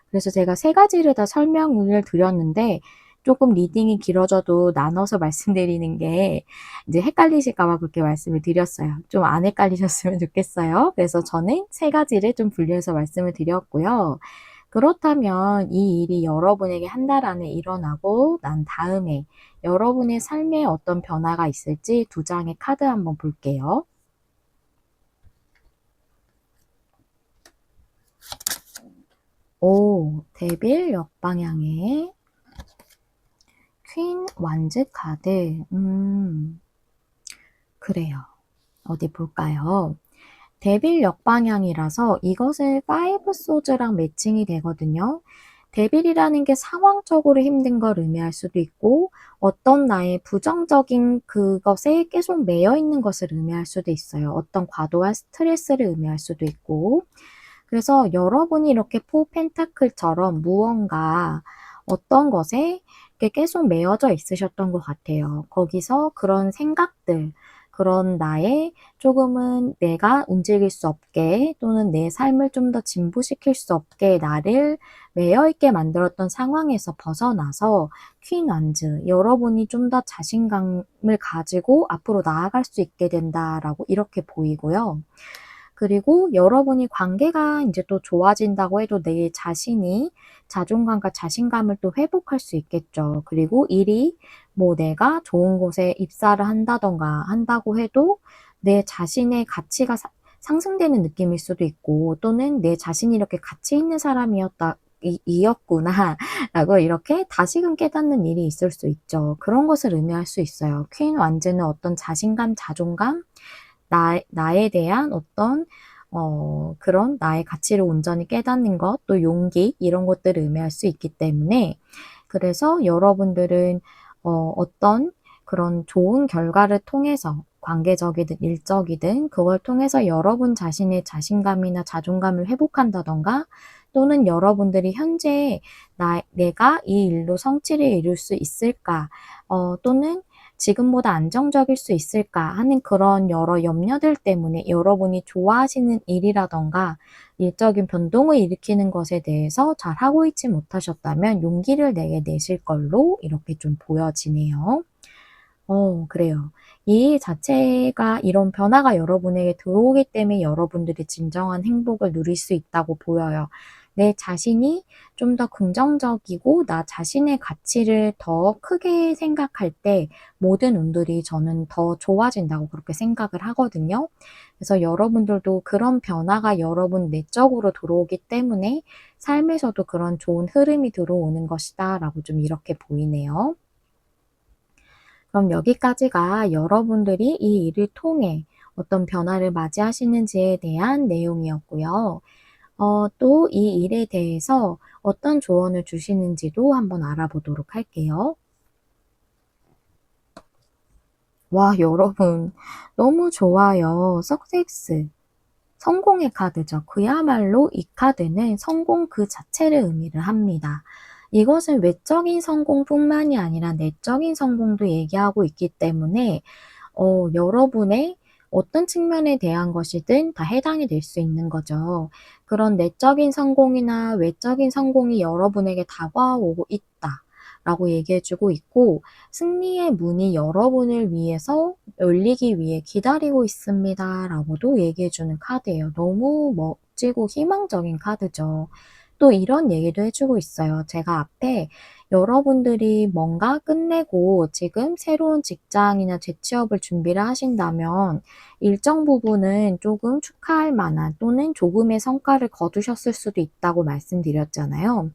그래서 제가 세 가지를 다 설명을 드렸는데 조금 리딩이 길어져도 나눠서 말씀드리는 게 이제 헷갈리실까 봐 그렇게 말씀을 드렸어요. 좀 안 헷갈리셨으면 좋겠어요. 그래서 저는 세 가지를 좀 분류해서 말씀을 드렸고요. 그렇다면 이 일이 여러분에게 한 달 안에 일어나고 난 다음에 여러분의 삶에 어떤 변화가 있을지 두 장의 카드 한번 볼게요. 오, 데빌 역방향의 퀸 완즈 카드. 그래요. 어디 볼까요? 데빌 역방향이라서 이것은 5 소즈랑 매칭이 되거든요. 데빌이라는 게 상황적으로 힘든 걸 의미할 수도 있고 어떤 나의 부정적인 그것에 계속 매여 있는 것을 의미할 수도 있어요. 어떤 과도한 스트레스를 의미할 수도 있고 그래서 여러분이 이렇게 포 펜타클처럼 무언가 어떤 것에 이렇게 계속 매여져 있으셨던 것 같아요. 거기서 그런 생각들, 그런 나의 조금은 내가 움직일 수 없게 또는 내 삶을 좀 더 진보시킬 수 없게 나를 매여 있게 만들었던 상황에서 벗어나서 퀸 완즈, 여러분이 좀 더 자신감을 가지고 앞으로 나아갈 수 있게 된다라고 이렇게 보이고요. 그리고 여러분이 관계가 이제 또 좋아진다고 해도 내 자신이 자존감과 자신감을 또 회복할 수 있겠죠. 그리고 일이 뭐 내가 좋은 곳에 입사를 한다던가 한다고 해도 내 자신의 가치가 상승되는 느낌일 수도 있고 또는 내 자신이 이렇게 가치 있는 사람이었다 이었구나라고 이렇게 다시금 깨닫는 일이 있을 수 있죠. 그런 것을 의미할 수 있어요. 퀸 완즈는 어떤 자신감, 자존감, 나에 대한 어떤 그런 나의 가치를 온전히 깨닫는 것, 또 용기 이런 것들을 의미할 수 있기 때문에 그래서 여러분들은 어떤 그런 좋은 결과를 통해서 관계적이든 일적이든 그걸 통해서 여러분 자신의 자신감이나 자존감을 회복한다던가 또는 여러분들이 현재 내가 이 일로 성취를 이룰 수 있을까? 또는 지금보다 안정적일 수 있을까? 하는 그런 여러 염려들 때문에 여러분이 좋아하시는 일이라던가 일적인 변동을 일으키는 것에 대해서 잘 하고 있지 못하셨다면 용기를 내실 걸로 이렇게 좀 보여지네요. 그래요. 이 일 자체가 이런 변화가 여러분에게 들어오기 때문에 여러분들이 진정한 행복을 누릴 수 있다고 보여요. 내 자신이 좀 더 긍정적이고 나 자신의 가치를 더 크게 생각할 때 모든 운들이 저는 더 좋아진다고 그렇게 생각을 하거든요. 그래서 여러분들도 그런 변화가 여러분 내적으로 들어오기 때문에 삶에서도 그런 좋은 흐름이 들어오는 것이다 라고 좀 이렇게 보이네요. 그럼 여기까지가 여러분들이 이 일을 통해 어떤 변화를 맞이하시는지에 대한 내용이었고요. 또 이 일에 대해서 어떤 조언을 주시는지도 한번 알아보도록 할게요. 와, 여러분, 너무 좋아요. 석섹스. 성공의 카드죠. 그야말로 이 카드는 성공 그 자체를 의미를 합니다. 이것은 외적인 성공뿐만이 아니라 내적인 성공도 얘기하고 있기 때문에 여러분의 어떤 측면에 대한 것이든 다 해당이 될 수 있는 거죠. 그런 내적인 성공이나 외적인 성공이 여러분에게 다가오고 있다. 라고 얘기해 주고 있고, 승리의 문이 여러분을 위해서 열리기 위해 기다리고 있습니다. 라고도 얘기해 주는 카드예요. 너무 멋지고 희망적인 카드죠. 또 이런 얘기도 해주고 있어요. 제가 앞에 여러분들이 뭔가 끝내고 지금 새로운 직장이나 재취업을 준비를 하신다면 일정 부분은 조금 축하할 만한 또는 조금의 성과를 거두셨을 수도 있다고 말씀드렸잖아요.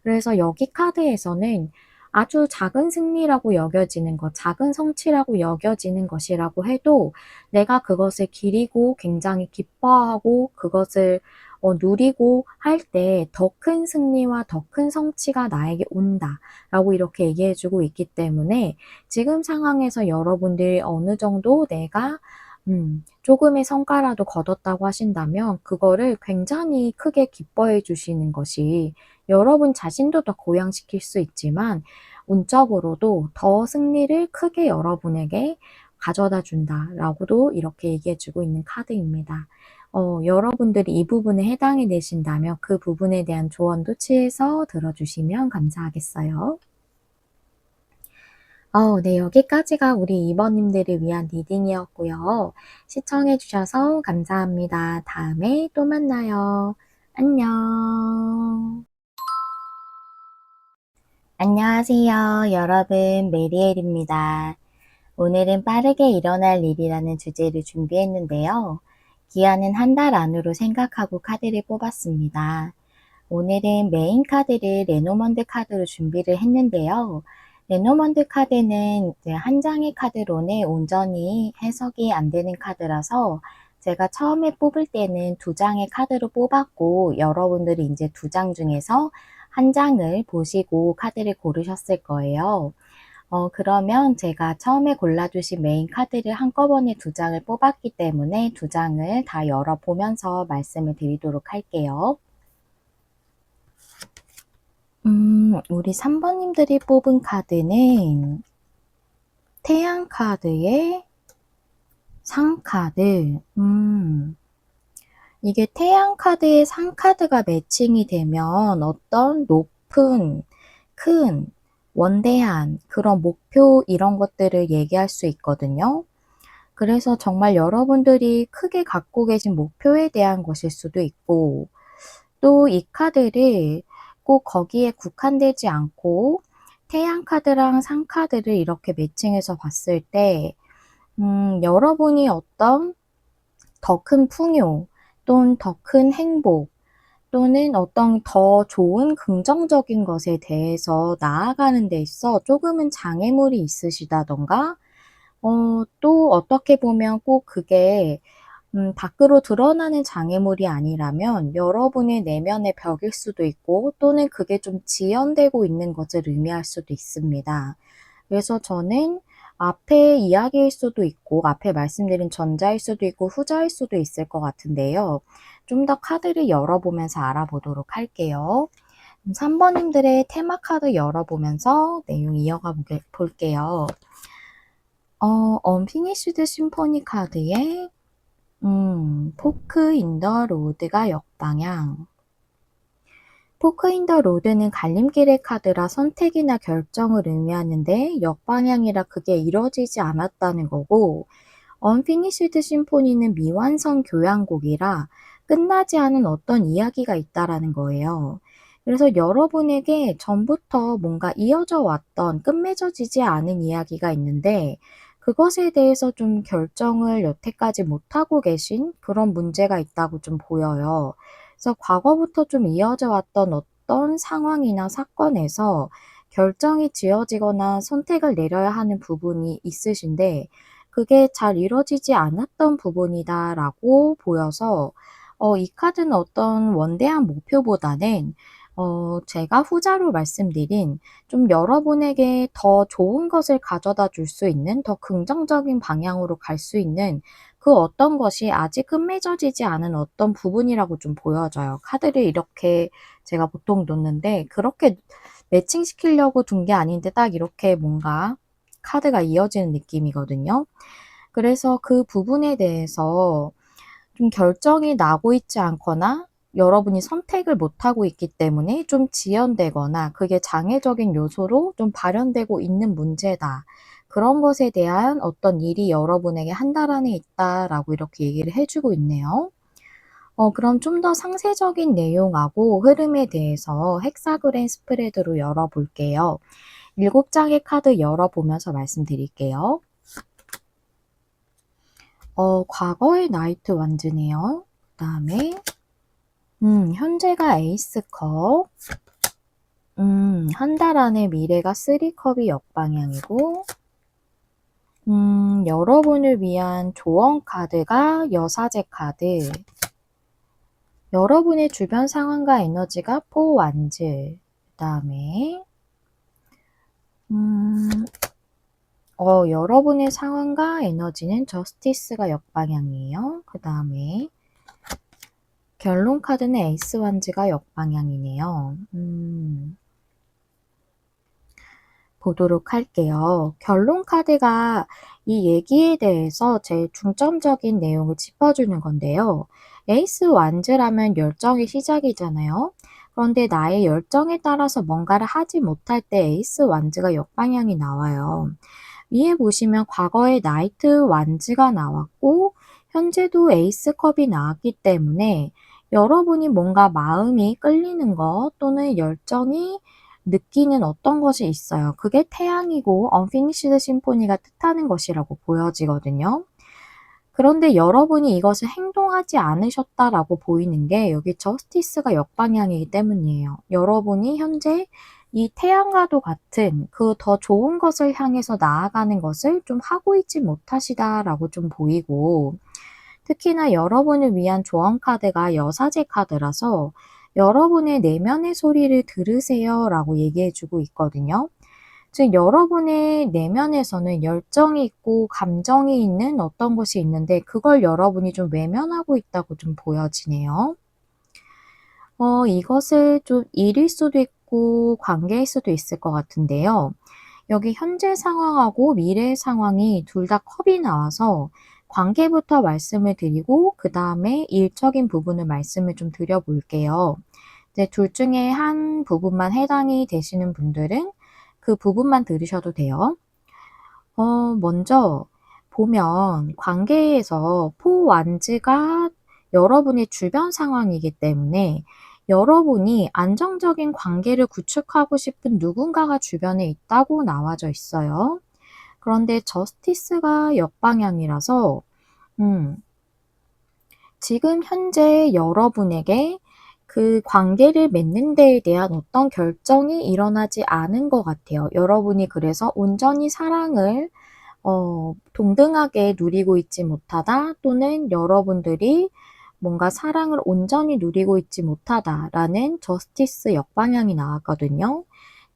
그래서 여기 카드에서는 아주 작은 승리라고 여겨지는 것, 작은 성취라고 여겨지는 것이라고 해도 내가 그것을 기리고 굉장히 기뻐하고 그것을 누리고 할 때 더 큰 승리와 더 큰 성취가 나에게 온다라고 이렇게 얘기해주고 있기 때문에 지금 상황에서 여러분들이 어느 정도 내가 조금의 성과라도 거뒀다고 하신다면 그거를 굉장히 크게 기뻐해 주시는 것이 여러분 자신도 더 고양시킬 수 있지만 운적으로도 더 승리를 크게 여러분에게 가져다 준다라고도 이렇게 얘기해 주고 있는 카드입니다. 여러분들이 이 부분에 해당이 되신다면 그 부분에 대한 조언도 취해서 들어주시면 감사하겠어요. 네, 여기까지가 우리 2번님들을 위한 리딩이었고요. 시청해주셔서 감사합니다. 다음에 또 만나요. 안녕. 안녕하세요. 여러분, 메리엘입니다. 오늘은 빠르게 일어날 일이라는 주제를 준비했는데요. 기한은 한 달 안으로 생각하고 카드를 뽑았습니다. 오늘은 메인 카드를 레노먼드 카드로 준비를 했는데요. 레노먼드 카드는 이제 한 장의 카드로는 온전히 해석이 안 되는 카드라서 제가 처음에 뽑을 때는 두 장의 카드로 뽑았고 여러분들이 이제 두 장 중에서 한 장을 보시고 카드를 고르셨을 거예요. 그러면 제가 처음에 골라주신 메인 카드를 한꺼번에 두 장을 뽑았기 때문에 두 장을 다 열어보면서 말씀을 드리도록 할게요. 우리 3번님들이 뽑은 카드는 태양 카드의 상카드. 이게 태양 카드의 상카드가 매칭이 되면 어떤 높은, 큰, 원대한 그런 목표 이런 것들을 얘기할 수 있거든요. 그래서 정말 여러분들이 크게 갖고 계신 목표에 대한 것일 수도 있고, 또 이 카드를 꼭 거기에 국한되지 않고 태양 카드랑 상 카드를 이렇게 매칭해서 봤을 때 여러분이 어떤 더 큰 풍요 또는 더 큰 행복 또는 어떤 더 좋은 긍정적인 것에 대해서 나아가는 데 있어 조금은 장애물이 있으시다던가 또 어떻게 보면 꼭 그게 밖으로 드러나는 장애물이 아니라면 여러분의 내면의 벽일 수도 있고 또는 그게 좀 지연되고 있는 것을 의미할 수도 있습니다. 그래서 저는 앞에 이야기일 수도 있고 앞에 말씀드린 전자일 수도 있고 후자일 수도 있을 것 같은데요. 좀 더 카드를 열어보면서 알아보도록 할게요. 3번님들의 테마 카드 열어보면서 내용 이어가 볼게요. 언피니쉬드 심포니 카드에 포크 인 더 로드가 역방향. 포크 인 더 로드는 갈림길의 카드라 선택이나 결정을 의미하는데 역방향이라 그게 이루어지지 않았다는 거고, 언피니쉬드 심포니는 미완성 교향곡이라 끝나지 않은 어떤 이야기가 있다라는 거예요. 그래서 여러분에게 전부터 뭔가 이어져 왔던 끝맺어지지 않은 이야기가 있는데 그것에 대해서 좀 결정을 여태까지 못하고 계신 그런 문제가 있다고 좀 보여요. 그래서 과거부터 좀 이어져 왔던 어떤 상황이나 사건에서 결정이 지어지거나 선택을 내려야 하는 부분이 있으신데 그게 잘 이루어지지 않았던 부분이다라고 보여서 이 카드는 어떤 원대한 목표보다는 제가 후자로 말씀드린 좀 여러분에게 더 좋은 것을 가져다 줄 수 있는 더 긍정적인 방향으로 갈 수 있는 그 어떤 것이 아직 끝맺어지지 않은 어떤 부분이라고 좀 보여져요. 카드를 이렇게 제가 보통 놓는데 그렇게 매칭시키려고 둔 게 아닌데 딱 이렇게 뭔가 카드가 이어지는 느낌이거든요. 그래서 그 부분에 대해서 좀 결정이 나고 있지 않거나 여러분이 선택을 못하고 있기 때문에 좀 지연되거나 그게 장애적인 요소로 좀 발현되고 있는 문제다. 그런 것에 대한 어떤 일이 여러분에게 한 달 안에 있다라고 이렇게 얘기를 해주고 있네요. 그럼 좀 더 상세적인 내용하고 흐름에 대해서 헥사그램 스프레드로 열어볼게요. 7장의 카드 열어보면서 말씀드릴게요. 과거의 나이트 완즈네요. 그 다음에 현재가 에이스컵, 한 달 안에 미래가 3컵이 역방향이고, 여러분을 위한 조언 카드가 여사제 카드, 여러분의 주변 상황과 에너지가 4 완즈, 그 다음에 여러분의 상황과 에너지는 저스티스가 역방향이에요. 그 다음에 결론 카드는 에이스 완즈가 역방향이네요. 보도록 할게요. 결론 카드가 이 얘기에 대해서 제일 중점적인 내용을 짚어주는 건데요. 에이스 완즈라면 열정의 시작이잖아요. 그런데 나의 열정에 따라서 뭔가를 하지 못할 때 에이스 완즈가 역방향이 나와요. 위에 보시면 과거에 나이트 완즈가 나왔고 현재도 에이스컵이 나왔기 때문에 여러분이 뭔가 마음이 끌리는 것 또는 열정이 느끼는 어떤 것이 있어요. 그게 태양이고 언피니시드 심포니가 뜻하는 것이라고 보여지거든요. 그런데 여러분이 이것을 행동하지 않으셨다라고 보이는 게 여기 저스티스가 역방향이기 때문이에요. 여러분이 현재 이 태양과도 같은 그 더 좋은 것을 향해서 나아가는 것을 좀 하고 있지 못하시다라고 좀 보이고 특히나 여러분을 위한 조언 카드가 여사제 카드라서 여러분의 내면의 소리를 들으세요 라고 얘기해 주고 있거든요. 즉 여러분의 내면에서는 열정이 있고 감정이 있는 어떤 것이 있는데 그걸 여러분이 좀 외면하고 있다고 좀 보여지네요. 이것을 좀 일일 수도 있고 관계일 수도 있을 것 같은데요. 여기 현재 상황하고 미래 상황이 둘 다 컵이 나와서 관계부터 말씀을 드리고 그 다음에 일적인 부분을 말씀을 좀 드려볼게요. 이제 둘 중에 한 부분만 해당이 되시는 분들은 그 부분만 들으셔도 돼요. 먼저 보면 관계에서 포 완즈가 여러분의 주변 상황이기 때문에 여러분이 안정적인 관계를 구축하고 싶은 누군가가 주변에 있다고 나와져 있어요. 그런데 저스티스가 역방향이라서 지금 현재 여러분에게 그 관계를 맺는 데에 대한 어떤 결정이 일어나지 않은 것 같아요. 여러분이 그래서 온전히 사랑을 동등하게 누리고 있지 못하다 또는 여러분들이 뭔가 사랑을 온전히 누리고 있지 못하다라는 저스티스 역방향이 나왔거든요.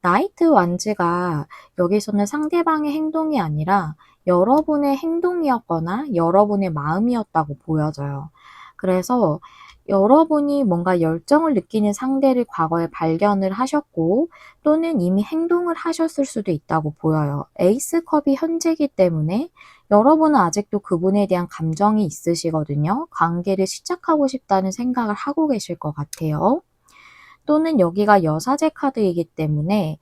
나이트 완즈가 여기서는 상대방의 행동이 아니라 여러분의 행동이었거나 여러분의 마음이었다고 보여져요. 그래서 여러분이 뭔가 열정을 느끼는 상대를 과거에 발견을 하셨고 또는 이미 행동을 하셨을 수도 있다고 보여요. 에이스컵이 현재이기 때문에 여러분은 아직도 그분에 대한 감정이 있으시거든요. 관계를 시작하고 싶다는 생각을 하고 계실 것 같아요. 또는 여기가 여사제 카드이기 때문에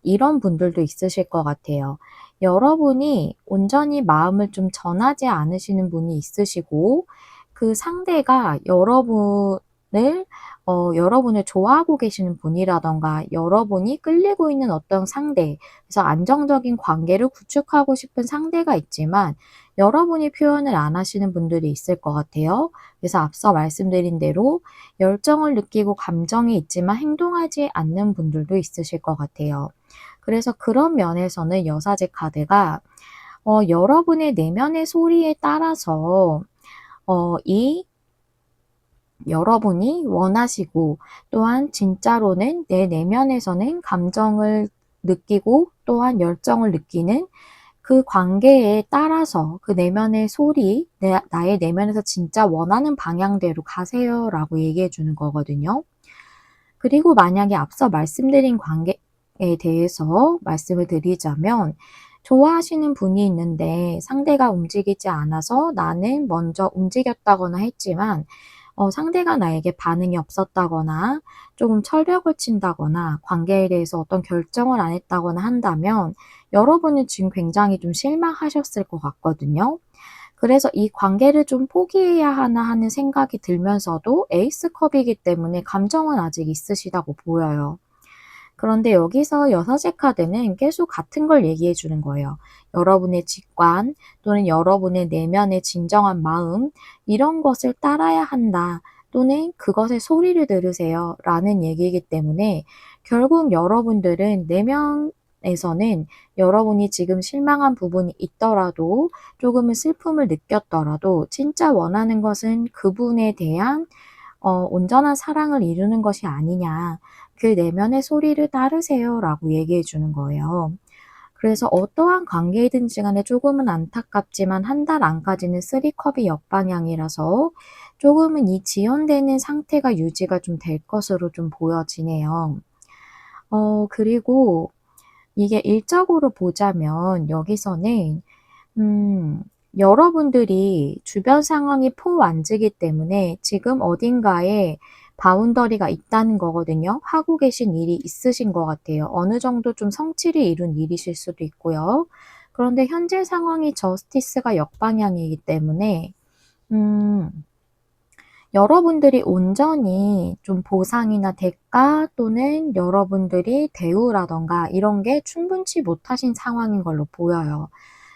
이런 분들도 있으실 것 같아요. 여러분이 온전히 마음을 좀 전하지 않으시는 분이 있으시고 그 상대가 여러분을 좋아하고 계시는 분이라든가 여러분이 끌리고 있는 어떤 상대, 그래서 안정적인 관계를 구축하고 싶은 상대가 있지만 여러분이 표현을 안 하시는 분들이 있을 것 같아요. 그래서 앞서 말씀드린 대로 열정을 느끼고 감정이 있지만 행동하지 않는 분들도 있으실 것 같아요. 그래서 그런 면에서는 여사제 카드가 여러분의 내면의 소리에 따라서 이 여러분이 원하시고 또한 진짜로는 내 내면에서는 감정을 느끼고 또한 열정을 느끼는 그 관계에 따라서 그 내면의 소리, 나의 내면에서 진짜 원하는 방향대로 가세요라고 얘기해 주는 거거든요. 그리고 만약에 앞서 말씀드린 관계에 대해서 말씀을 드리자면 좋아하시는 분이 있는데 상대가 움직이지 않아서 나는 먼저 움직였다거나 했지만 상대가 나에게 반응이 없었다거나 조금 철벽을 친다거나 관계에 대해서 어떤 결정을 안 했다거나 한다면 여러분은 지금 굉장히 좀 실망하셨을 것 같거든요. 그래서 이 관계를 좀 포기해야 하나 하는 생각이 들면서도 에이스컵이기 때문에 감정은 아직 있으시다고 보여요. 그런데 여기서 여섯의 카드는 계속 같은 걸 얘기해 주는 거예요. 여러분의 직관 또는 여러분의 내면의 진정한 마음 이런 것을 따라야 한다. 또는 그것의 소리를 들으세요. 라는 얘기이기 때문에 결국 여러분들은 내면에서는 여러분이 지금 실망한 부분이 있더라도 조금은 슬픔을 느꼈더라도 진짜 원하는 것은 그분에 대한 온전한 사랑을 이루는 것이 아니냐. 그 내면의 소리를 따르세요라고 얘기해 주는 거예요. 그래서 어떠한 관계이든지 간에 조금은 안타깝지만 한 달 안까지는 3컵이 역방향이라서 조금은 이 지연되는 상태가 유지가 좀 될 것으로 좀 보여지네요. 그리고 이게 일적으로 보자면 여기서는 음, 여러분들이 주변 상황이 포완지기 때문에 지금 어딘가에 바운더리가 있다는 거거든요. 하고 계신 일이 있으신 것 같아요. 어느 정도 좀 성취를 이룬 일이실 수도 있고요. 그런데 현재 상황이 저스티스가 역방향이기 때문에 음, 여러분들이 온전히 좀 보상이나 대가 또는 여러분들이 대우라던가 이런 게 충분치 못하신 상황인 걸로 보여요.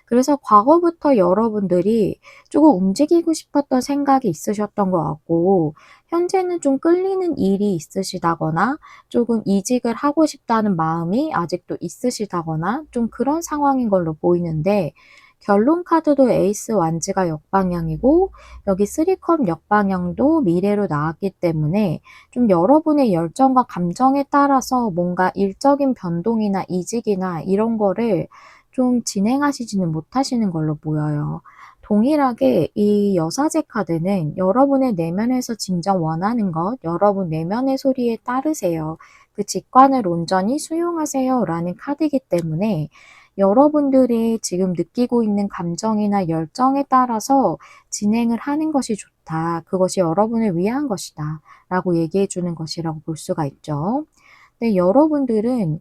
그래서 과거부터 여러분들이 조금 움직이고 싶었던 생각이 있으셨던 것 같고 현재는 좀 끌리는 일이 있으시다거나 조금 이직을 하고 싶다는 마음이 아직도 있으시다거나 좀 그런 상황인 걸로 보이는데 결론 카드도 에이스 완지가 역방향이고 여기 3컵 역방향도 미래로 나왔기 때문에 좀 여러분의 열정과 감정에 따라서 뭔가 일적인 변동이나 이직이나 이런 거를 좀 진행하시지는 못하시는 걸로 보여요. 동일하게 이 여사제 카드는 여러분의 내면에서 진정 원하는 것, 여러분 내면의 소리에 따르세요. 그 직관을 온전히 수용하세요. 라는 카드이기 때문에 여러분들이 지금 느끼고 있는 감정이나 열정에 따라서 진행을 하는 것이 좋다. 그것이 여러분을 위한 것이다. 라고 얘기해 주는 것이라고 볼 수가 있죠. 근데 여러분들은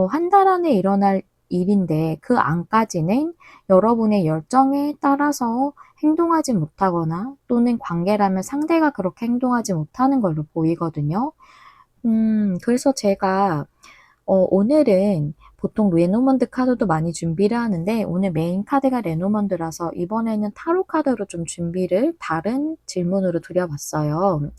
한 달 안에 일어날 일인데 그 안까지는 여러분의 열정에 따라서 행동하지 못하거나 또는 관계라면 상대가 그렇게 행동하지 못하는 걸로 보이거든요. 그래서 제가 오늘은 보통 레노먼드 카드도 많이 준비를 하는데 오늘 메인 카드가 레노먼드라서 이번에는 타로 카드로 좀 준비를 다른 질문으로 드려봤어요.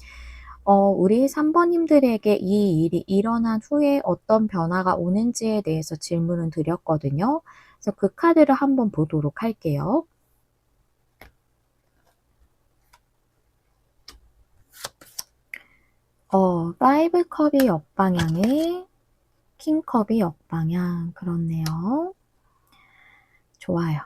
우리 3번님들에게 이 일이 일어난 후에 어떤 변화가 오는지에 대해서 질문을 드렸거든요. 그래서 그 카드를 한번 보도록 할게요. 파이브 컵이 옆방향에 킹컵이 역방향. 그렇네요. 좋아요.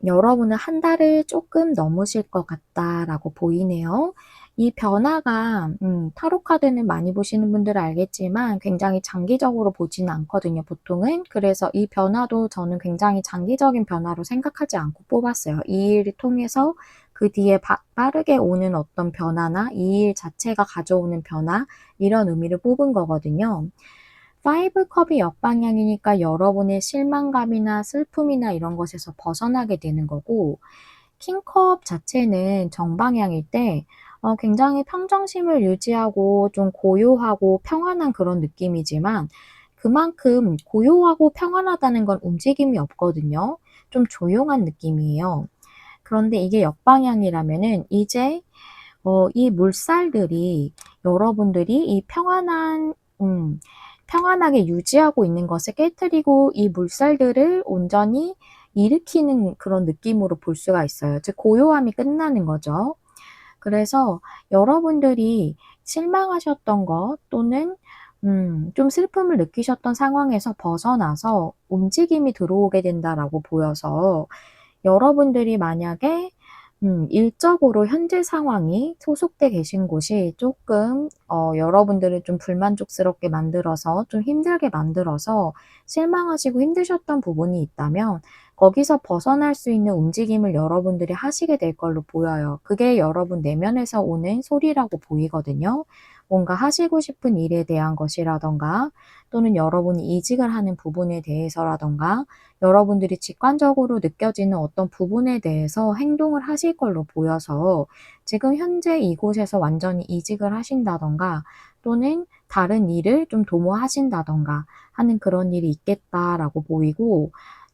여러분은 한 달을 조금 넘으실 것 같다라고 보이네요. 이 변화가 타로 카드는 많이 보시는 분들은 알겠지만 굉장히 장기적으로 보지는 않거든요, 보통은. 그래서 이 변화도 저는 굉장히 장기적인 변화로 생각하지 않고 뽑았어요. 이 일을 통해서 그 뒤에 빠르게 오는 어떤 변화나 이 일 자체가 가져오는 변화, 이런 의미를 뽑은 거거든요. 5 컵이 역방향이니까 여러분의 실망감이나 슬픔이나 이런 것에서 벗어나게 되는 거고, 킹컵 자체는 정방향일 때 굉장히 평정심을 유지하고 좀 고요하고 평안한 그런 느낌이지만, 그만큼 고요하고 평안하다는 건 움직임이 없거든요. 좀 조용한 느낌이에요. 그런데 이게 역방향이라면은 이제 이 물살들이 여러분들이 이 평안하게 유지하고 있는 것을 깨트리고 이 물살들을 온전히 일으키는 그런 느낌으로 볼 수가 있어요. 즉 고요함이 끝나는 거죠. 그래서 여러분들이 실망하셨던 것 또는 좀 슬픔을 느끼셨던 상황에서 벗어나서 움직임이 들어오게 된다라고 보여서, 여러분들이 만약에 일적으로 현재 상황이 소속돼 계신 곳이 조금 여러분들을 좀 불만족스럽게 만들어서 좀 힘들게 만들어서 실망하시고 힘드셨던 부분이 있다면, 거기서 벗어날 수 있는 움직임을 여러분들이 하시게 될 걸로 보여요. 그게 여러분 내면에서 오는 소리라고 보이거든요. 뭔가 하시고 싶은 일에 대한 것이라던가, 또는 여러분이 이직을 하는 부분에 대해서라던가, 여러분들이 직관적으로 느껴지는 어떤 부분에 대해서 행동을 하실 걸로 보여서, 지금 현재 이곳에서 완전히 이직을 하신다던가 또는 다른 일을 좀 도모하신다던가 하는 그런 일이 있겠다라고 보이고,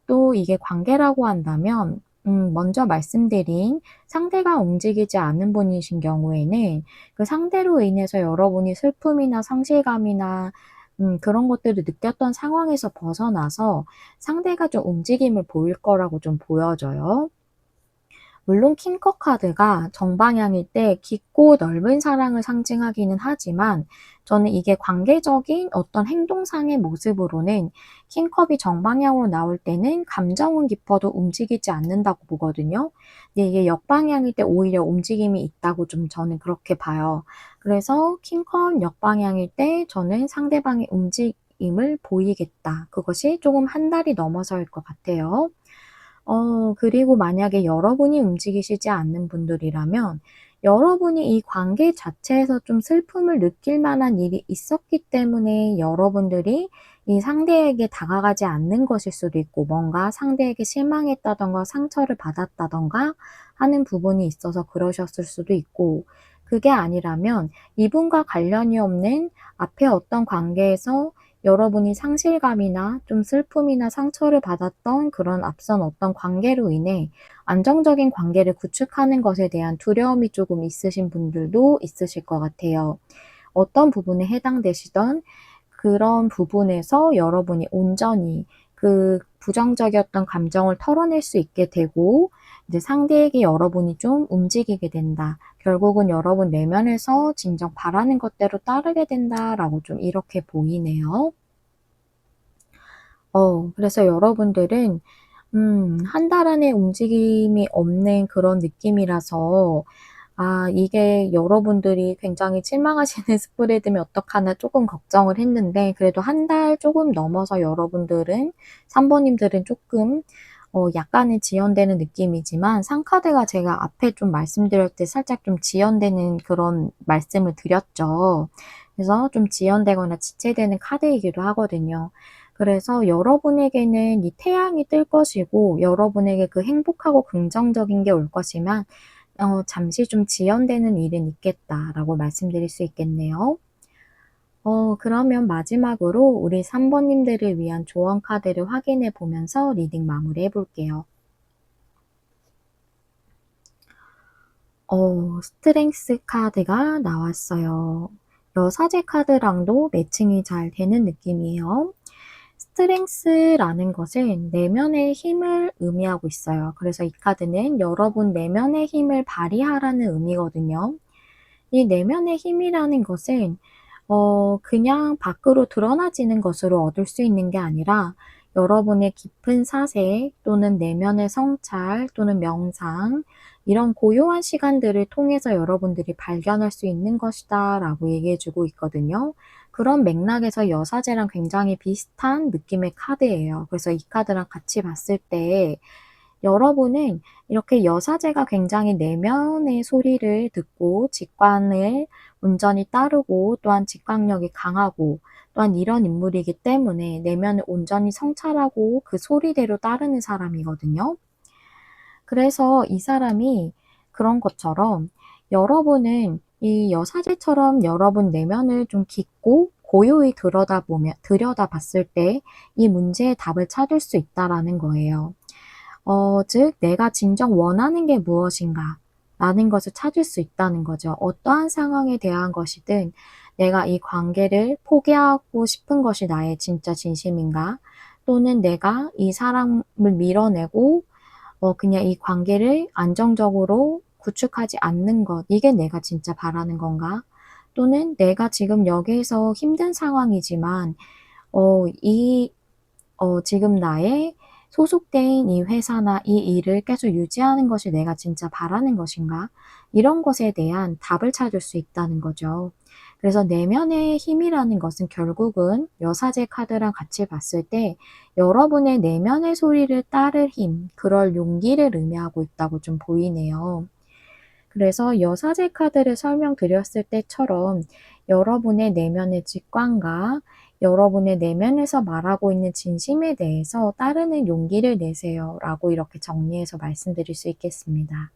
또 이게 관계라고 한다면 먼저 말씀드린 상대가 움직이지 않은 분이신 경우에는 그 상대로 인해서 여러분이 슬픔이나 상실감이나 그런 것들을 느꼈던 상황에서 벗어나서 상대가 좀 움직임을 보일 거라고 좀 보여져요. 물론 킹컵 카드가 정방향일 때 깊고 넓은 사랑을 상징하기는 하지만, 저는 이게 관계적인 어떤 행동상의 모습으로는 킹컵이 정방향으로 나올 때는 감정은 깊어도 움직이지 않는다고 보거든요. 근데 이게 역방향일 때 오히려 움직임이 있다고 좀 저는 그렇게 봐요. 그래서 킹컵 역방향일 때 저는 상대방의 움직임을 보이겠다. 그것이 조금 한 달이 넘어서일 것 같아요. 그리고 만약에 여러분이 움직이시지 않는 분들이라면, 여러분이 이 관계 자체에서 좀 슬픔을 느낄 만한 일이 있었기 때문에 여러분들이 이 상대에게 다가가지 않는 것일 수도 있고, 뭔가 상대에게 실망했다던가 상처를 받았다던가 하는 부분이 있어서 그러셨을 수도 있고, 그게 아니라면 이분과 관련이 없는 앞에 어떤 관계에서 여러분이 상실감이나 좀 슬픔이나 상처를 받았던 그런 앞선 어떤 관계로 인해 안정적인 관계를 구축하는 것에 대한 두려움이 조금 있으신 분들도 있으실 것 같아요. 어떤 부분에 해당되시던 그런 부분에서 여러분이 온전히 그 부정적이었던 감정을 털어낼 수 있게 되고, 이제 상대에게 여러분이 좀 움직이게 된다. 결국은 여러분 내면에서 진정 바라는 것대로 따르게 된다라고 좀 이렇게 보이네요. 그래서 여러분들은 한 달 안에 움직임이 없는 그런 느낌이라서, 이게 여러분들이 굉장히 실망하시는 스프레드면 어떡하나 조금 걱정을 했는데, 그래도 한 달 조금 넘어서 여러분들은 3 번님들은 조금 약간은 지연되는 느낌이지만, 상카드가 제가 앞에 좀 말씀드릴 때 살짝 좀 지연되는 그런 말씀을 드렸죠. 그래서 좀 지연되거나 지체되는 카드이기도 하거든요. 그래서 여러분에게는 이 태양이 뜰 것이고, 여러분에게 그 행복하고 긍정적인 게 올 것이만, 잠시 좀 지연되는 일은 있겠다라고 말씀드릴 수 있겠네요. 그러면 마지막으로 우리 3 번님들을 위한 조언 카드를 확인해 보면서 리딩 마무리해 볼게요. 스트렝스 카드가 나왔어요. 여사제 카드랑도 매칭이 잘 되는 느낌이에요. 스트렝스라는 것은 내면의 힘을 의미하고 있어요. 그래서 이 카드는 여러분 내면의 힘을 발휘하라는 의미거든요. 이 내면의 힘이라는 것은 그냥 밖으로 드러나지는 것으로 얻을 수 있는 게 아니라, 여러분의 깊은 사색 또는 내면의 성찰 또는 명상, 이런 고요한 시간들을 통해서 여러분들이 발견할 수 있는 것이다 라고 얘기해 주고 있거든요. 그런 맥락에서 여사제랑 굉장히 비슷한 느낌의 카드예요. 그래서 이 카드랑 같이 봤을 때 여러분은 이렇게 여사제가 굉장히 내면의 소리를 듣고 직관을 온전히 따르고 또한 직관력이 강하고 또한 이런 인물이기 때문에 내면을 온전히 성찰하고 그 소리대로 따르는 사람이거든요. 그래서 이 사람이 그런 것처럼 여러분은 이 여사제처럼 여러분 내면을 좀 깊고 고요히 들여다봤을 때 이 문제의 답을 찾을 수 있다라는 거예요. 즉 내가 진정 원하는 게 무엇인가 라는 것을 찾을 수 있다는 거죠. 어떠한 상황에 대한 것이든 내가 이 관계를 포기하고 싶은 것이 나의 진짜 진심인가? 또는 내가 이 사람을 밀어내고 그냥 이 관계를 안정적으로 구축하지 않는 것, 이게 내가 진짜 바라는 건가? 또는 내가 지금 여기에서 힘든 상황이지만 이 지금 나의 소속된 이 회사나 이 일을 계속 유지하는 것이 내가 진짜 바라는 것인가? 이런 것에 대한 답을 찾을 수 있다는 거죠. 그래서 내면의 힘이라는 것은 결국은 여사제 카드랑 같이 봤을 때 여러분의 내면의 소리를 따를 힘, 그럴 용기를 의미하고 있다고 좀 보이네요. 그래서 여사제 카드를 설명드렸을 때처럼 여러분의 내면의 직관과 여러분의 내면에서 말하고 있는 진심에 대해서 따르는 용기를 내세요 라고 이렇게 정리해서 말씀드릴 수 있겠습니다.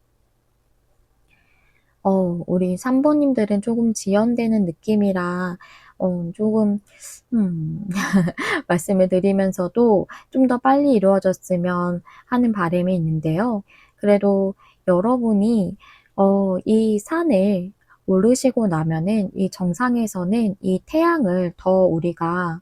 우리 3번님들은 조금 지연되는 느낌이라 조금 말씀을 드리면서도 좀 더 빨리 이루어졌으면 하는 바람이 있는데요. 그래도 여러분이 이 산을 오르시고 나면은 이 정상에서는 이 태양을 더 우리가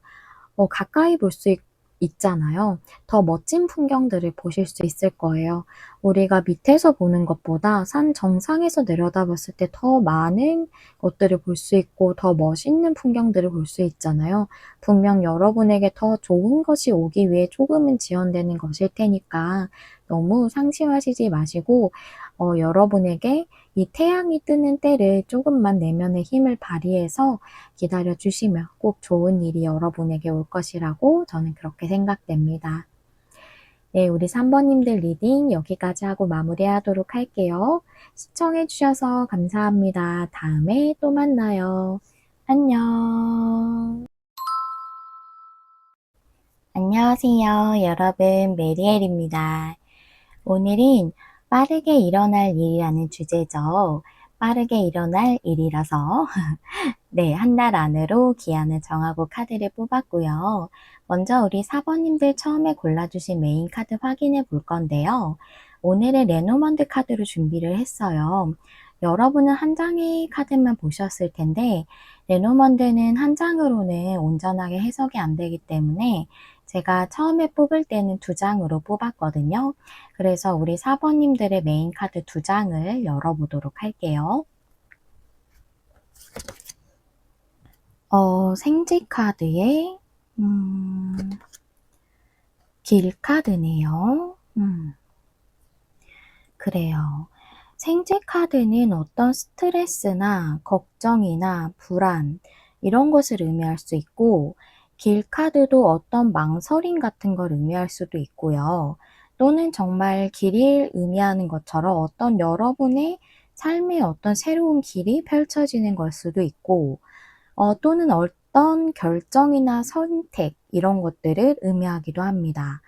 가까이 볼 수 있잖아요. 더 멋진 풍경들을 보실 수 있을 거예요. 우리가 밑에서 보는 것보다 산 정상에서 내려다봤을 때 더 많은 것들을 볼 수 있고 더 멋있는 풍경들을 볼 수 있잖아요. 분명 여러분에게 더 좋은 것이 오기 위해 조금은 지연되는 것일 테니까 너무 상심하시지 마시고 여러분에게 이 태양이 뜨는 때를 조금만 내면의 힘을 발휘해서 기다려 주시면 꼭 좋은 일이 여러분에게 올 것이라고 저는 그렇게 생각됩니다. 네, 우리 3번님들 리딩 여기까지 하고 마무리하도록 할게요. 시청해 주셔서 감사합니다. 다음에 또 만나요. 안녕. 안녕하세요. 여러분, 메리엘입니다. 오늘은 빠르게 일어날 일이라는 주제죠. 빠르게 일어날 일이라서 네, 한 달 안으로 기한을 정하고 카드를 뽑았고요. 먼저 우리 4번님들 처음에 골라주신 메인 카드 확인해 볼 건데요. 오늘의 레노먼드 카드로 준비를 했어요. 여러분은 한 장의 카드만 보셨을 텐데 레노먼드는 한 장으로는 온전하게 해석이 안 되기 때문에 제가 처음에 뽑을 때는 두 장으로 뽑았거든요. 그래서 우리 4번님들의 메인 카드 두 장을 열어보도록 할게요. 생지 카드에 길 카드네요. 그래요. 생지 카드는 어떤 스트레스나 걱정이나 불안 이런 것을 의미할 수 있고 길 카드도 어떤 망설임 같은 걸 의미할 수도 있고요. 또는 정말 길을 의미하는 것처럼 어떤 여러분의 삶의 어떤 새로운 길이 펼쳐지는 걸 수도 있고 또는 어떤 결정이나 선택 이런 것들을 의미하기도 합니다.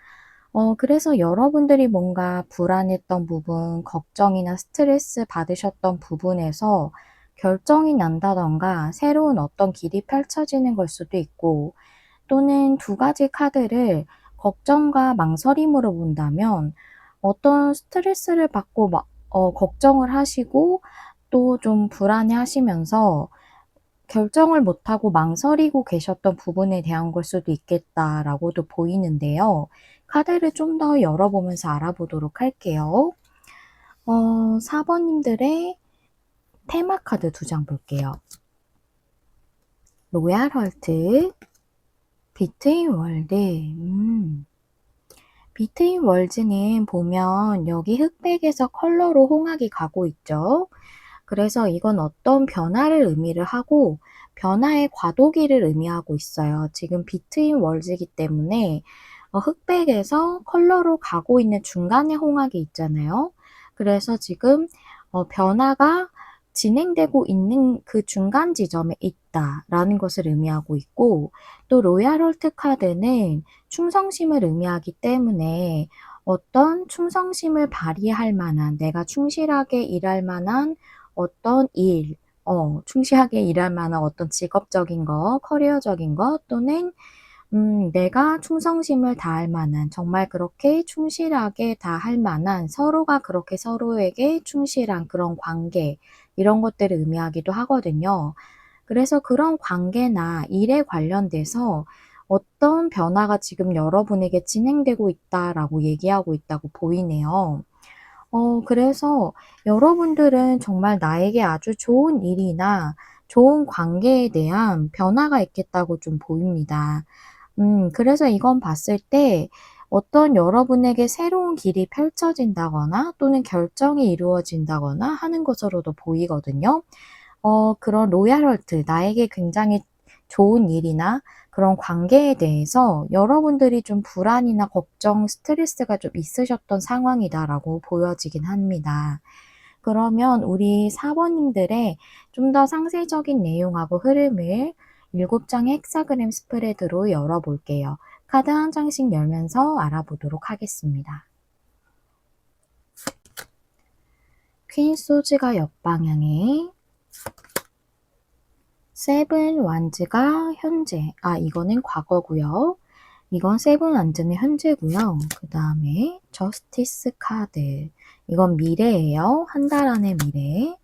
그래서 여러분들이 뭔가 불안했던 부분, 걱정이나 스트레스 받으셨던 부분에서 결정이 난다던가 새로운 어떤 길이 펼쳐지는 걸 수도 있고 또는 두 가지 카드를 걱정과 망설임으로 본다면 어떤 스트레스를 받고 걱정을 하시고 또 좀 불안해 하시면서 결정을 못하고 망설이고 계셨던 부분에 대한 걸 수도 있겠다라고도 보이는데요. 카드를 좀 더 열어보면서 알아보도록 할게요. 4번님들의 테마 카드 두 장 볼게요. 로얄 헐트, 비트윈 월드, 비트인 월즈는 보면 여기 흑백에서 컬러로 홍학이 가고 있죠. 그래서 이건 어떤 변화를 의미를 하고 변화의 과도기를 의미하고 있어요. 지금 비트인 월즈이기 때문에 흑백에서 컬러로 가고 있는 중간에 홍학이 있잖아요. 그래서 지금 변화가 진행되고 있는 그 중간 지점에 있다라는 것을 의미하고 있고, 또 로얄 홀트 카드는 충성심을 의미하기 때문에 어떤 충성심을 발휘할 만한, 내가 충실하게 일할 만한 어떤 일, 충실하게 일할 만한 어떤 직업적인 거, 커리어적인 것, 또는 내가 충성심을 다할 만한, 정말 그렇게 충실하게 다할 만한, 서로가 그렇게 서로에게 충실한 그런 관계, 이런 것들을 의미하기도 하거든요. 그래서 그런 관계나 일에 관련돼서 어떤 변화가 지금 여러분에게 진행되고 있다라고 얘기하고 있다고 보이네요. 그래서 여러분들은 정말 나에게 아주 좋은 일이나 좋은 관계에 대한 변화가 있겠다고 좀 보입니다. 그래서 이건 봤을 때 어떤 여러분에게 새로운 길이 펼쳐진다거나 또는 결정이 이루어진다거나 하는 것으로도 보이거든요. 그런 로얄홀트, 나에게 굉장히 좋은 일이나 그런 관계에 대해서 여러분들이 좀 불안이나 걱정, 스트레스가 좀 있으셨던 상황이다라고 보여지긴 합니다. 그러면 우리 사번님들의 좀 더 상세적인 내용하고 흐름을 7장의 헥사그램 스프레드로 열어볼게요. 카드 한 장씩 열면서 알아보도록 하겠습니다. 퀸 소즈가 옆방향에, 세븐 완즈가 현재, 이거는 과거고요. 이건 세븐 완즈는 현재고요. 그 다음에 저스티스 카드, 이건 미래예요. 한 달 안의 미래.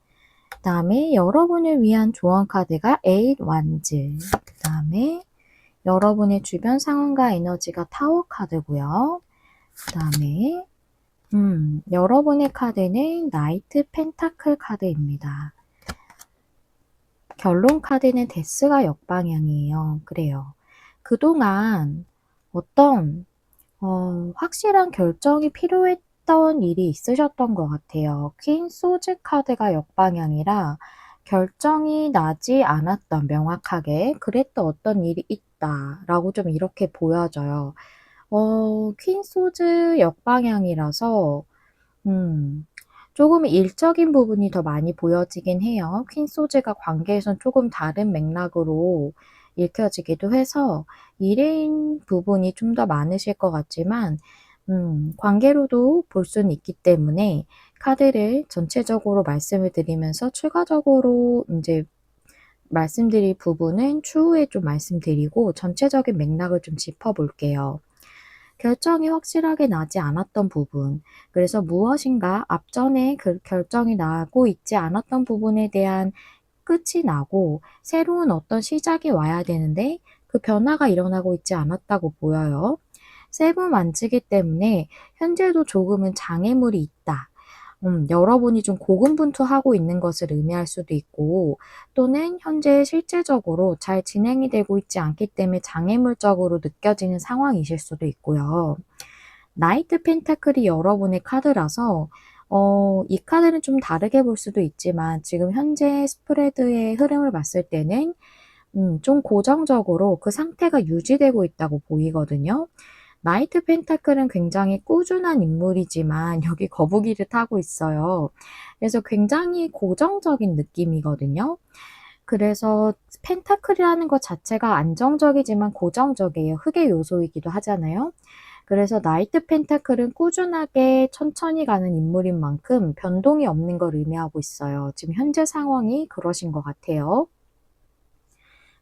그 다음에 여러분을 위한 조언 카드가 에잇 완즈. 그 다음에 여러분의 주변 상황과 에너지가 타워 카드고요. 그 다음에 여러분의 카드는 나이트 펜타클 카드입니다. 결론 카드는 데스가 역방향이에요. 그래요. 그동안 어떤 확실한 결정이 필요했던 일이 있으셨던 것 같아요. 퀸 소즈 카드가 역방향이라 결정이 나지 않았던, 명확하게 그랬던 어떤 일이 있다라고 좀 이렇게 보여져요. 퀸 소즈 역방향이라서 조금 일적인 부분이 더 많이 보여지긴 해요. 퀸 소즈가 관계에선 조금 다른 맥락으로 읽혀지기도 해서 일인 부분이 좀 더 많으실 것 같지만 관계로도 볼 수는 있기 때문에 카드를 전체적으로 말씀을 드리면서 추가적으로 이제 말씀드릴 부분은 추후에 좀 말씀드리고 전체적인 맥락을 좀 짚어볼게요. 결정이 확실하게 나지 않았던 부분, 그래서 무엇인가 앞전에 그 결정이 나고 있지 않았던 부분에 대한 끝이 나고 새로운 어떤 시작이 와야 되는데 그 변화가 일어나고 있지 않았다고 보여요. 세븐 완즈기 때문에 현재도 조금은 장애물이 있다. 여러분이 좀 고군분투하고 있는 것을 의미할 수도 있고, 또는 현재 실제적으로 잘 진행이 되고 있지 않기 때문에 장애물적으로 느껴지는 상황이실 수도 있고요. 나이트 펜타클이 여러분의 카드라서 이 카드는 좀 다르게 볼 수도 있지만 지금 현재 스프레드의 흐름을 봤을 때는 좀 고정적으로 그 상태가 유지되고 있다고 보이거든요. 나이트 펜타클은 굉장히 꾸준한 인물이지만 여기 거북이를 타고 있어요. 그래서 굉장히 고정적인 느낌이거든요. 그래서 펜타클이라는 것 자체가 안정적이지만 고정적이에요. 흑의 요소이기도 하잖아요. 그래서 나이트 펜타클은 꾸준하게 천천히 가는 인물인 만큼 변동이 없는 걸 의미하고 있어요. 지금 현재 상황이 그러신 것 같아요.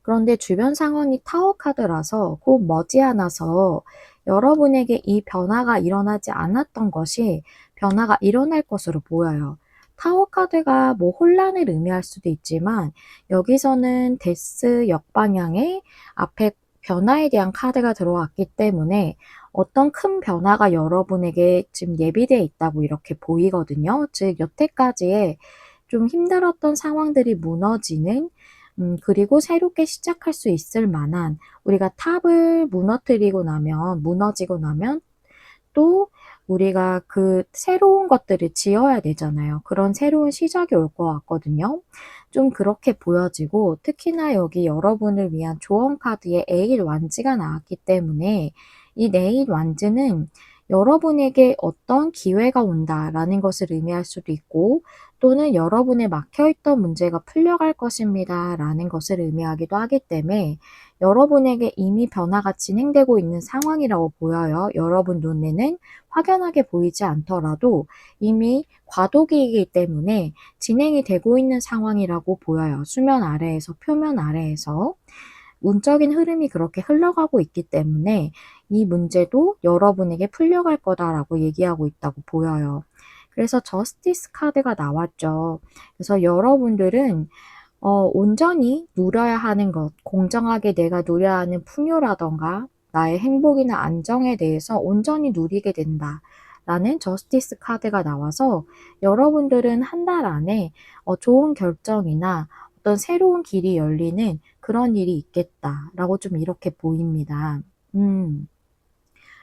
그런데 주변 상황이 타워 카드라서 곧 머지않아서 여러분에게 이 변화가 일어나지 않았던 것이 변화가 일어날 것으로 보여요. 타워 카드가 뭐 혼란을 의미할 수도 있지만 여기서는 데스 역방향에 앞에 변화에 대한 카드가 들어왔기 때문에 어떤 큰 변화가 여러분에게 지금 예비되어 있다고 이렇게 보이거든요. 즉 여태까지의 좀 힘들었던 상황들이 무너지는, 그리고 새롭게 시작할 수 있을 만한, 우리가 탑을 무너뜨리고 나면, 무너지고 나면 또 우리가 그 새로운 것들을 지어야 되잖아요. 그런 새로운 시작이 올 것 같거든요. 좀 그렇게 보여지고 특히나 여기 여러분을 위한 조언 카드에 에잇 완즈가 나왔기 때문에 이 에잇 완즈는 여러분에게 어떤 기회가 온다라는 것을 의미할 수도 있고 또는 여러분의 막혀있던 문제가 풀려갈 것입니다 라는 것을 의미하기도 하기 때문에 여러분에게 이미 변화가 진행되고 있는 상황이라고 보여요. 여러분 눈에는 확연하게 보이지 않더라도 이미 과도기이기 때문에 진행이 되고 있는 상황이라고 보여요. 수면 아래에서, 표면 아래에서. 운적인 흐름이 그렇게 흘러가고 있기 때문에 이 문제도 여러분에게 풀려갈 거다라고 얘기하고 있다고 보여요. 그래서 저스티스 카드가 나왔죠. 그래서 여러분들은 온전히 누려야 하는 것, 공정하게 내가 누려야 하는 풍요라던가 나의 행복이나 안정에 대해서 온전히 누리게 된다. 라는 저스티스 카드가 나와서 여러분들은 한 달 안에 좋은 결정이나 어떤 새로운 길이 열리는 그런 일이 있겠다라고 좀 이렇게 보입니다.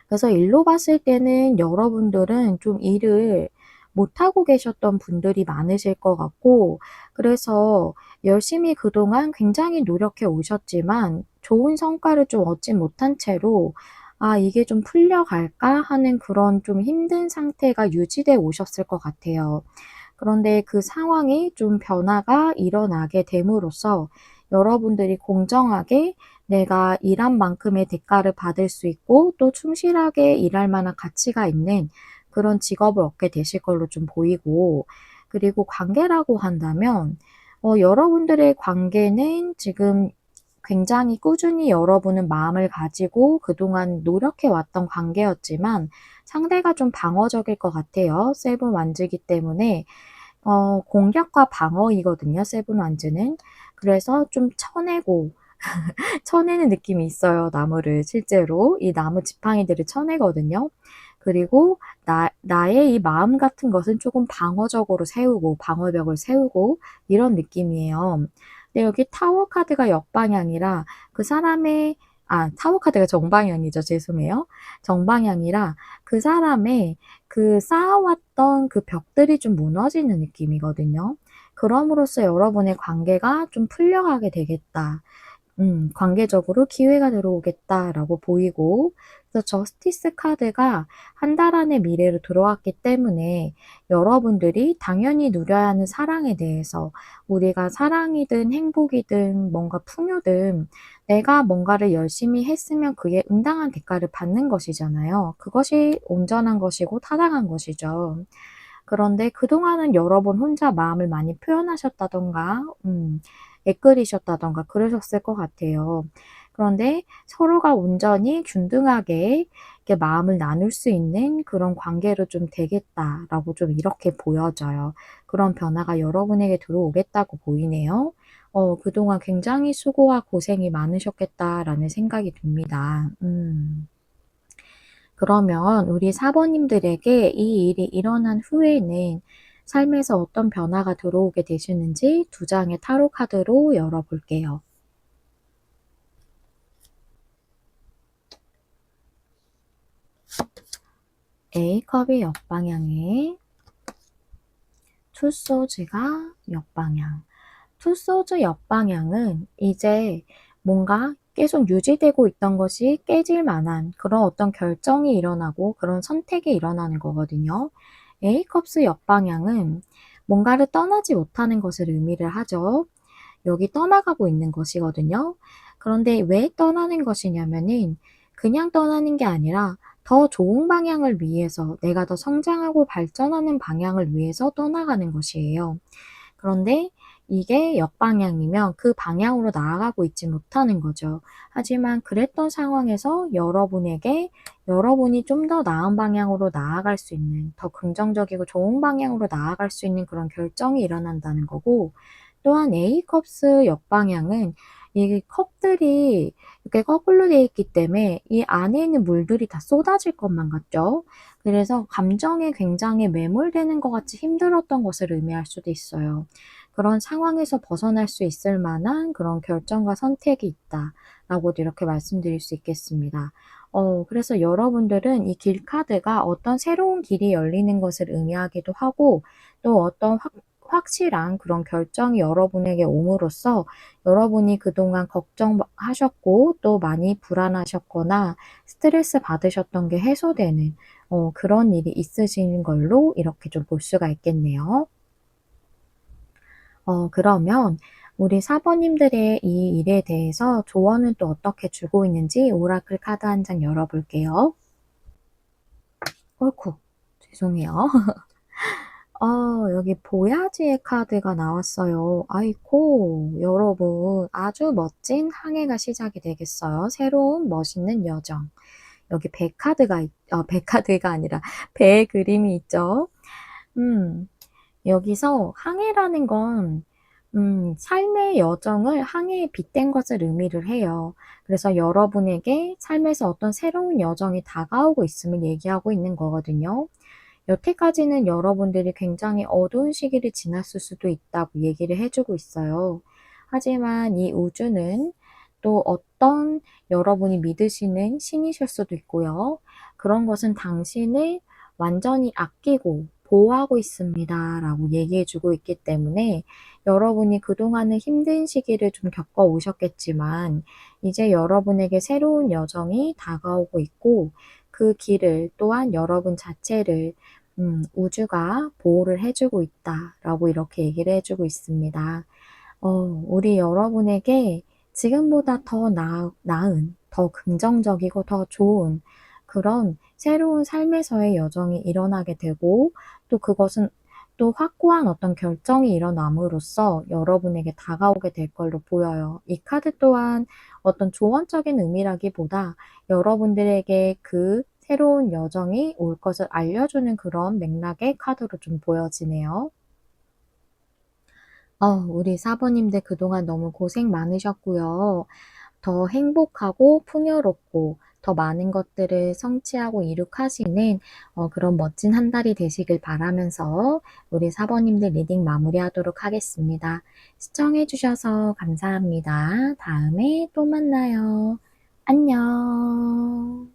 그래서 일로 봤을 때는 여러분들은 좀 일을 못하고 계셨던 분들이 많으실 것 같고, 그래서 열심히 그동안 굉장히 노력해 오셨지만 좋은 성과를 좀 얻지 못한 채로 아, 이게 좀 풀려갈까 하는 그런 좀 힘든 상태가 유지돼 오셨을 것 같아요. 그런데 그 상황이 좀 변화가 일어나게 됨으로써 여러분들이 공정하게 내가 일한 만큼의 대가를 받을 수 있고 또 충실하게 일할 만한 가치가 있는 그런 직업을 얻게 되실 걸로 좀 보이고, 그리고 관계라고 한다면 여러분들의 관계는 지금 굉장히 꾸준히 여러분은 마음을 가지고 그동안 노력해 왔던 관계였지만 상대가 좀 방어적일 것 같아요. 세븐 완즈이기 때문에 공격과 방어이거든요, 세븐 완즈는. 그래서 좀 쳐내고 쳐내는 느낌이 있어요, 나무를. 실제로 이 나무 지팡이들을 쳐내거든요. 그리고 나의 이 마음 같은 것은 조금 방어적으로 세우고 방어벽을 세우고 이런 느낌이에요. 근데 여기 타워 카드가 역방향이라 그 사람의 타워 카드가 정방향이죠. 죄송해요. 정방향이라 그 사람의 그 쌓아왔던 그 벽들이 좀 무너지는 느낌이거든요. 그럼으로써 여러분의 관계가 좀 풀려가게 되겠다. 관계적으로 기회가 들어오겠다라고 보이고, 그래서 저스티스 카드가 한 달 안에 미래로 들어왔기 때문에 여러분들이 당연히 누려야 하는 사랑에 대해서 우리가 사랑이든 행복이든 뭔가 풍요든 내가 뭔가를 열심히 했으면 그에 응당한 대가를 받는 것이잖아요. 그것이 온전한 것이고 타당한 것이죠. 그런데 그동안은 여러분 혼자 마음을 많이 표현하셨다던가, 애끓이셨다던가 그러셨을 것 같아요. 그런데 서로가 온전히 균등하게 이렇게 마음을 나눌 수 있는 그런 관계로 좀 되겠다라고 좀 이렇게 보여져요. 그런 변화가 여러분에게 들어오겠다고 보이네요. 그동안 굉장히 수고와 고생이 많으셨겠다라는 생각이 듭니다. 그러면 우리 사번님들에게 이 일이 일어난 후에는 삶에서 어떤 변화가 들어오게 되시는지 두 장의 타로 카드로 열어볼게요. A컵이 역방향에 투소즈가 역방향. 투소즈 역방향은 이제 뭔가 계속 유지되고 있던 것이 깨질 만한 그런 어떤 결정이 일어나고 그런 선택이 일어나는 거거든요. A컵스 역방향은 뭔가를 떠나지 못하는 것을 의미를 하죠. 여기 떠나가고 있는 것이거든요. 그런데 왜 떠나는 것이냐면은 그냥 떠나는 게 아니라 더 좋은 방향을 위해서 내가 더 성장하고 발전하는 방향을 위해서 떠나가는 것이에요. 그런데 이게 역방향이면 그 방향으로 나아가고 있지 못하는 거죠. 하지만 그랬던 상황에서 여러분에게 여러분이 좀 더 나은 방향으로 나아갈 수 있는 더 긍정적이고 좋은 방향으로 나아갈 수 있는 그런 결정이 일어난다는 거고, 또한 A컵스 역방향은 이 컵들이 이렇게 거꾸로 되어 있기 때문에 이 안에 있는 물들이 다 쏟아질 것만 같죠. 그래서 감정에 굉장히 매몰되는 것 같이 힘들었던 것을 의미할 수도 있어요. 그런 상황에서 벗어날 수 있을 만한 그런 결정과 선택이 있다라고도 이렇게 말씀드릴 수 있겠습니다. 그래서 여러분들은 이 길 카드가 어떤 새로운 길이 열리는 것을 의미하기도 하고 또 어떤 확실한 그런 결정이 여러분에게 옴으로써 여러분이 그동안 걱정하셨고 또 많이 불안하셨거나 스트레스 받으셨던 게 해소되는 그런 일이 있으신 걸로 이렇게 좀 볼 수가 있겠네요. 그러면 우리 사번님들의 이 일에 대해서 조언은 또 어떻게 주고 있는지 오라클 카드 한 장 열어볼게요. 옳고, 죄송해요. 여기 보야지의 카드가 나왔어요. 아이코, 여러분, 아주 멋진 한 해가 시작이 되겠어요. 새로운 멋있는 여정. 여기 배 카드가, 배 카드가 아니라 배의 그림이 있죠. 여기서 항해라는 건 삶의 여정을 항해에 빗댄 것을 의미를 해요. 그래서 여러분에게 삶에서 어떤 새로운 여정이 다가오고 있음을 얘기하고 있는 거거든요. 여태까지는 여러분들이 굉장히 어두운 시기를 지났을 수도 있다고 얘기를 해주고 있어요. 하지만 이 우주는 또 어떤 여러분이 믿으시는 신이실 수도 있고요. 그런 것은 당신을 완전히 아끼고 보호하고 있습니다. 라고 얘기해 주고 있기 때문에 여러분이 그동안은 힘든 시기를 좀 겪어 오셨겠지만 이제 여러분에게 새로운 여정이 다가오고 있고 그 길을 또한 여러분 자체를 우주가 보호를 해주고 있다라고 이렇게 얘기를 해주고 있습니다. 우리 여러분에게 지금보다 더 나은, 더 긍정적이고 더 좋은 그런 새로운 삶에서의 여정이 일어나게 되고 또 그것은 또 확고한 어떤 결정이 일어남으로써 여러분에게 다가오게 될 걸로 보여요. 이 카드 또한 어떤 조언적인 의미라기보다 여러분들에게 그 새로운 여정이 올 것을 알려주는 그런 맥락의 카드로 좀 보여지네요. 우리 사부님들 그동안 너무 고생 많으셨고요. 더 행복하고 풍요롭고 더 많은 것들을 성취하고 이룩하시는 그런 멋진 한 달이 되시길 바라면서 우리 사부님들 리딩 마무리하도록 하겠습니다. 시청해주셔서 감사합니다. 다음에 또 만나요. 안녕.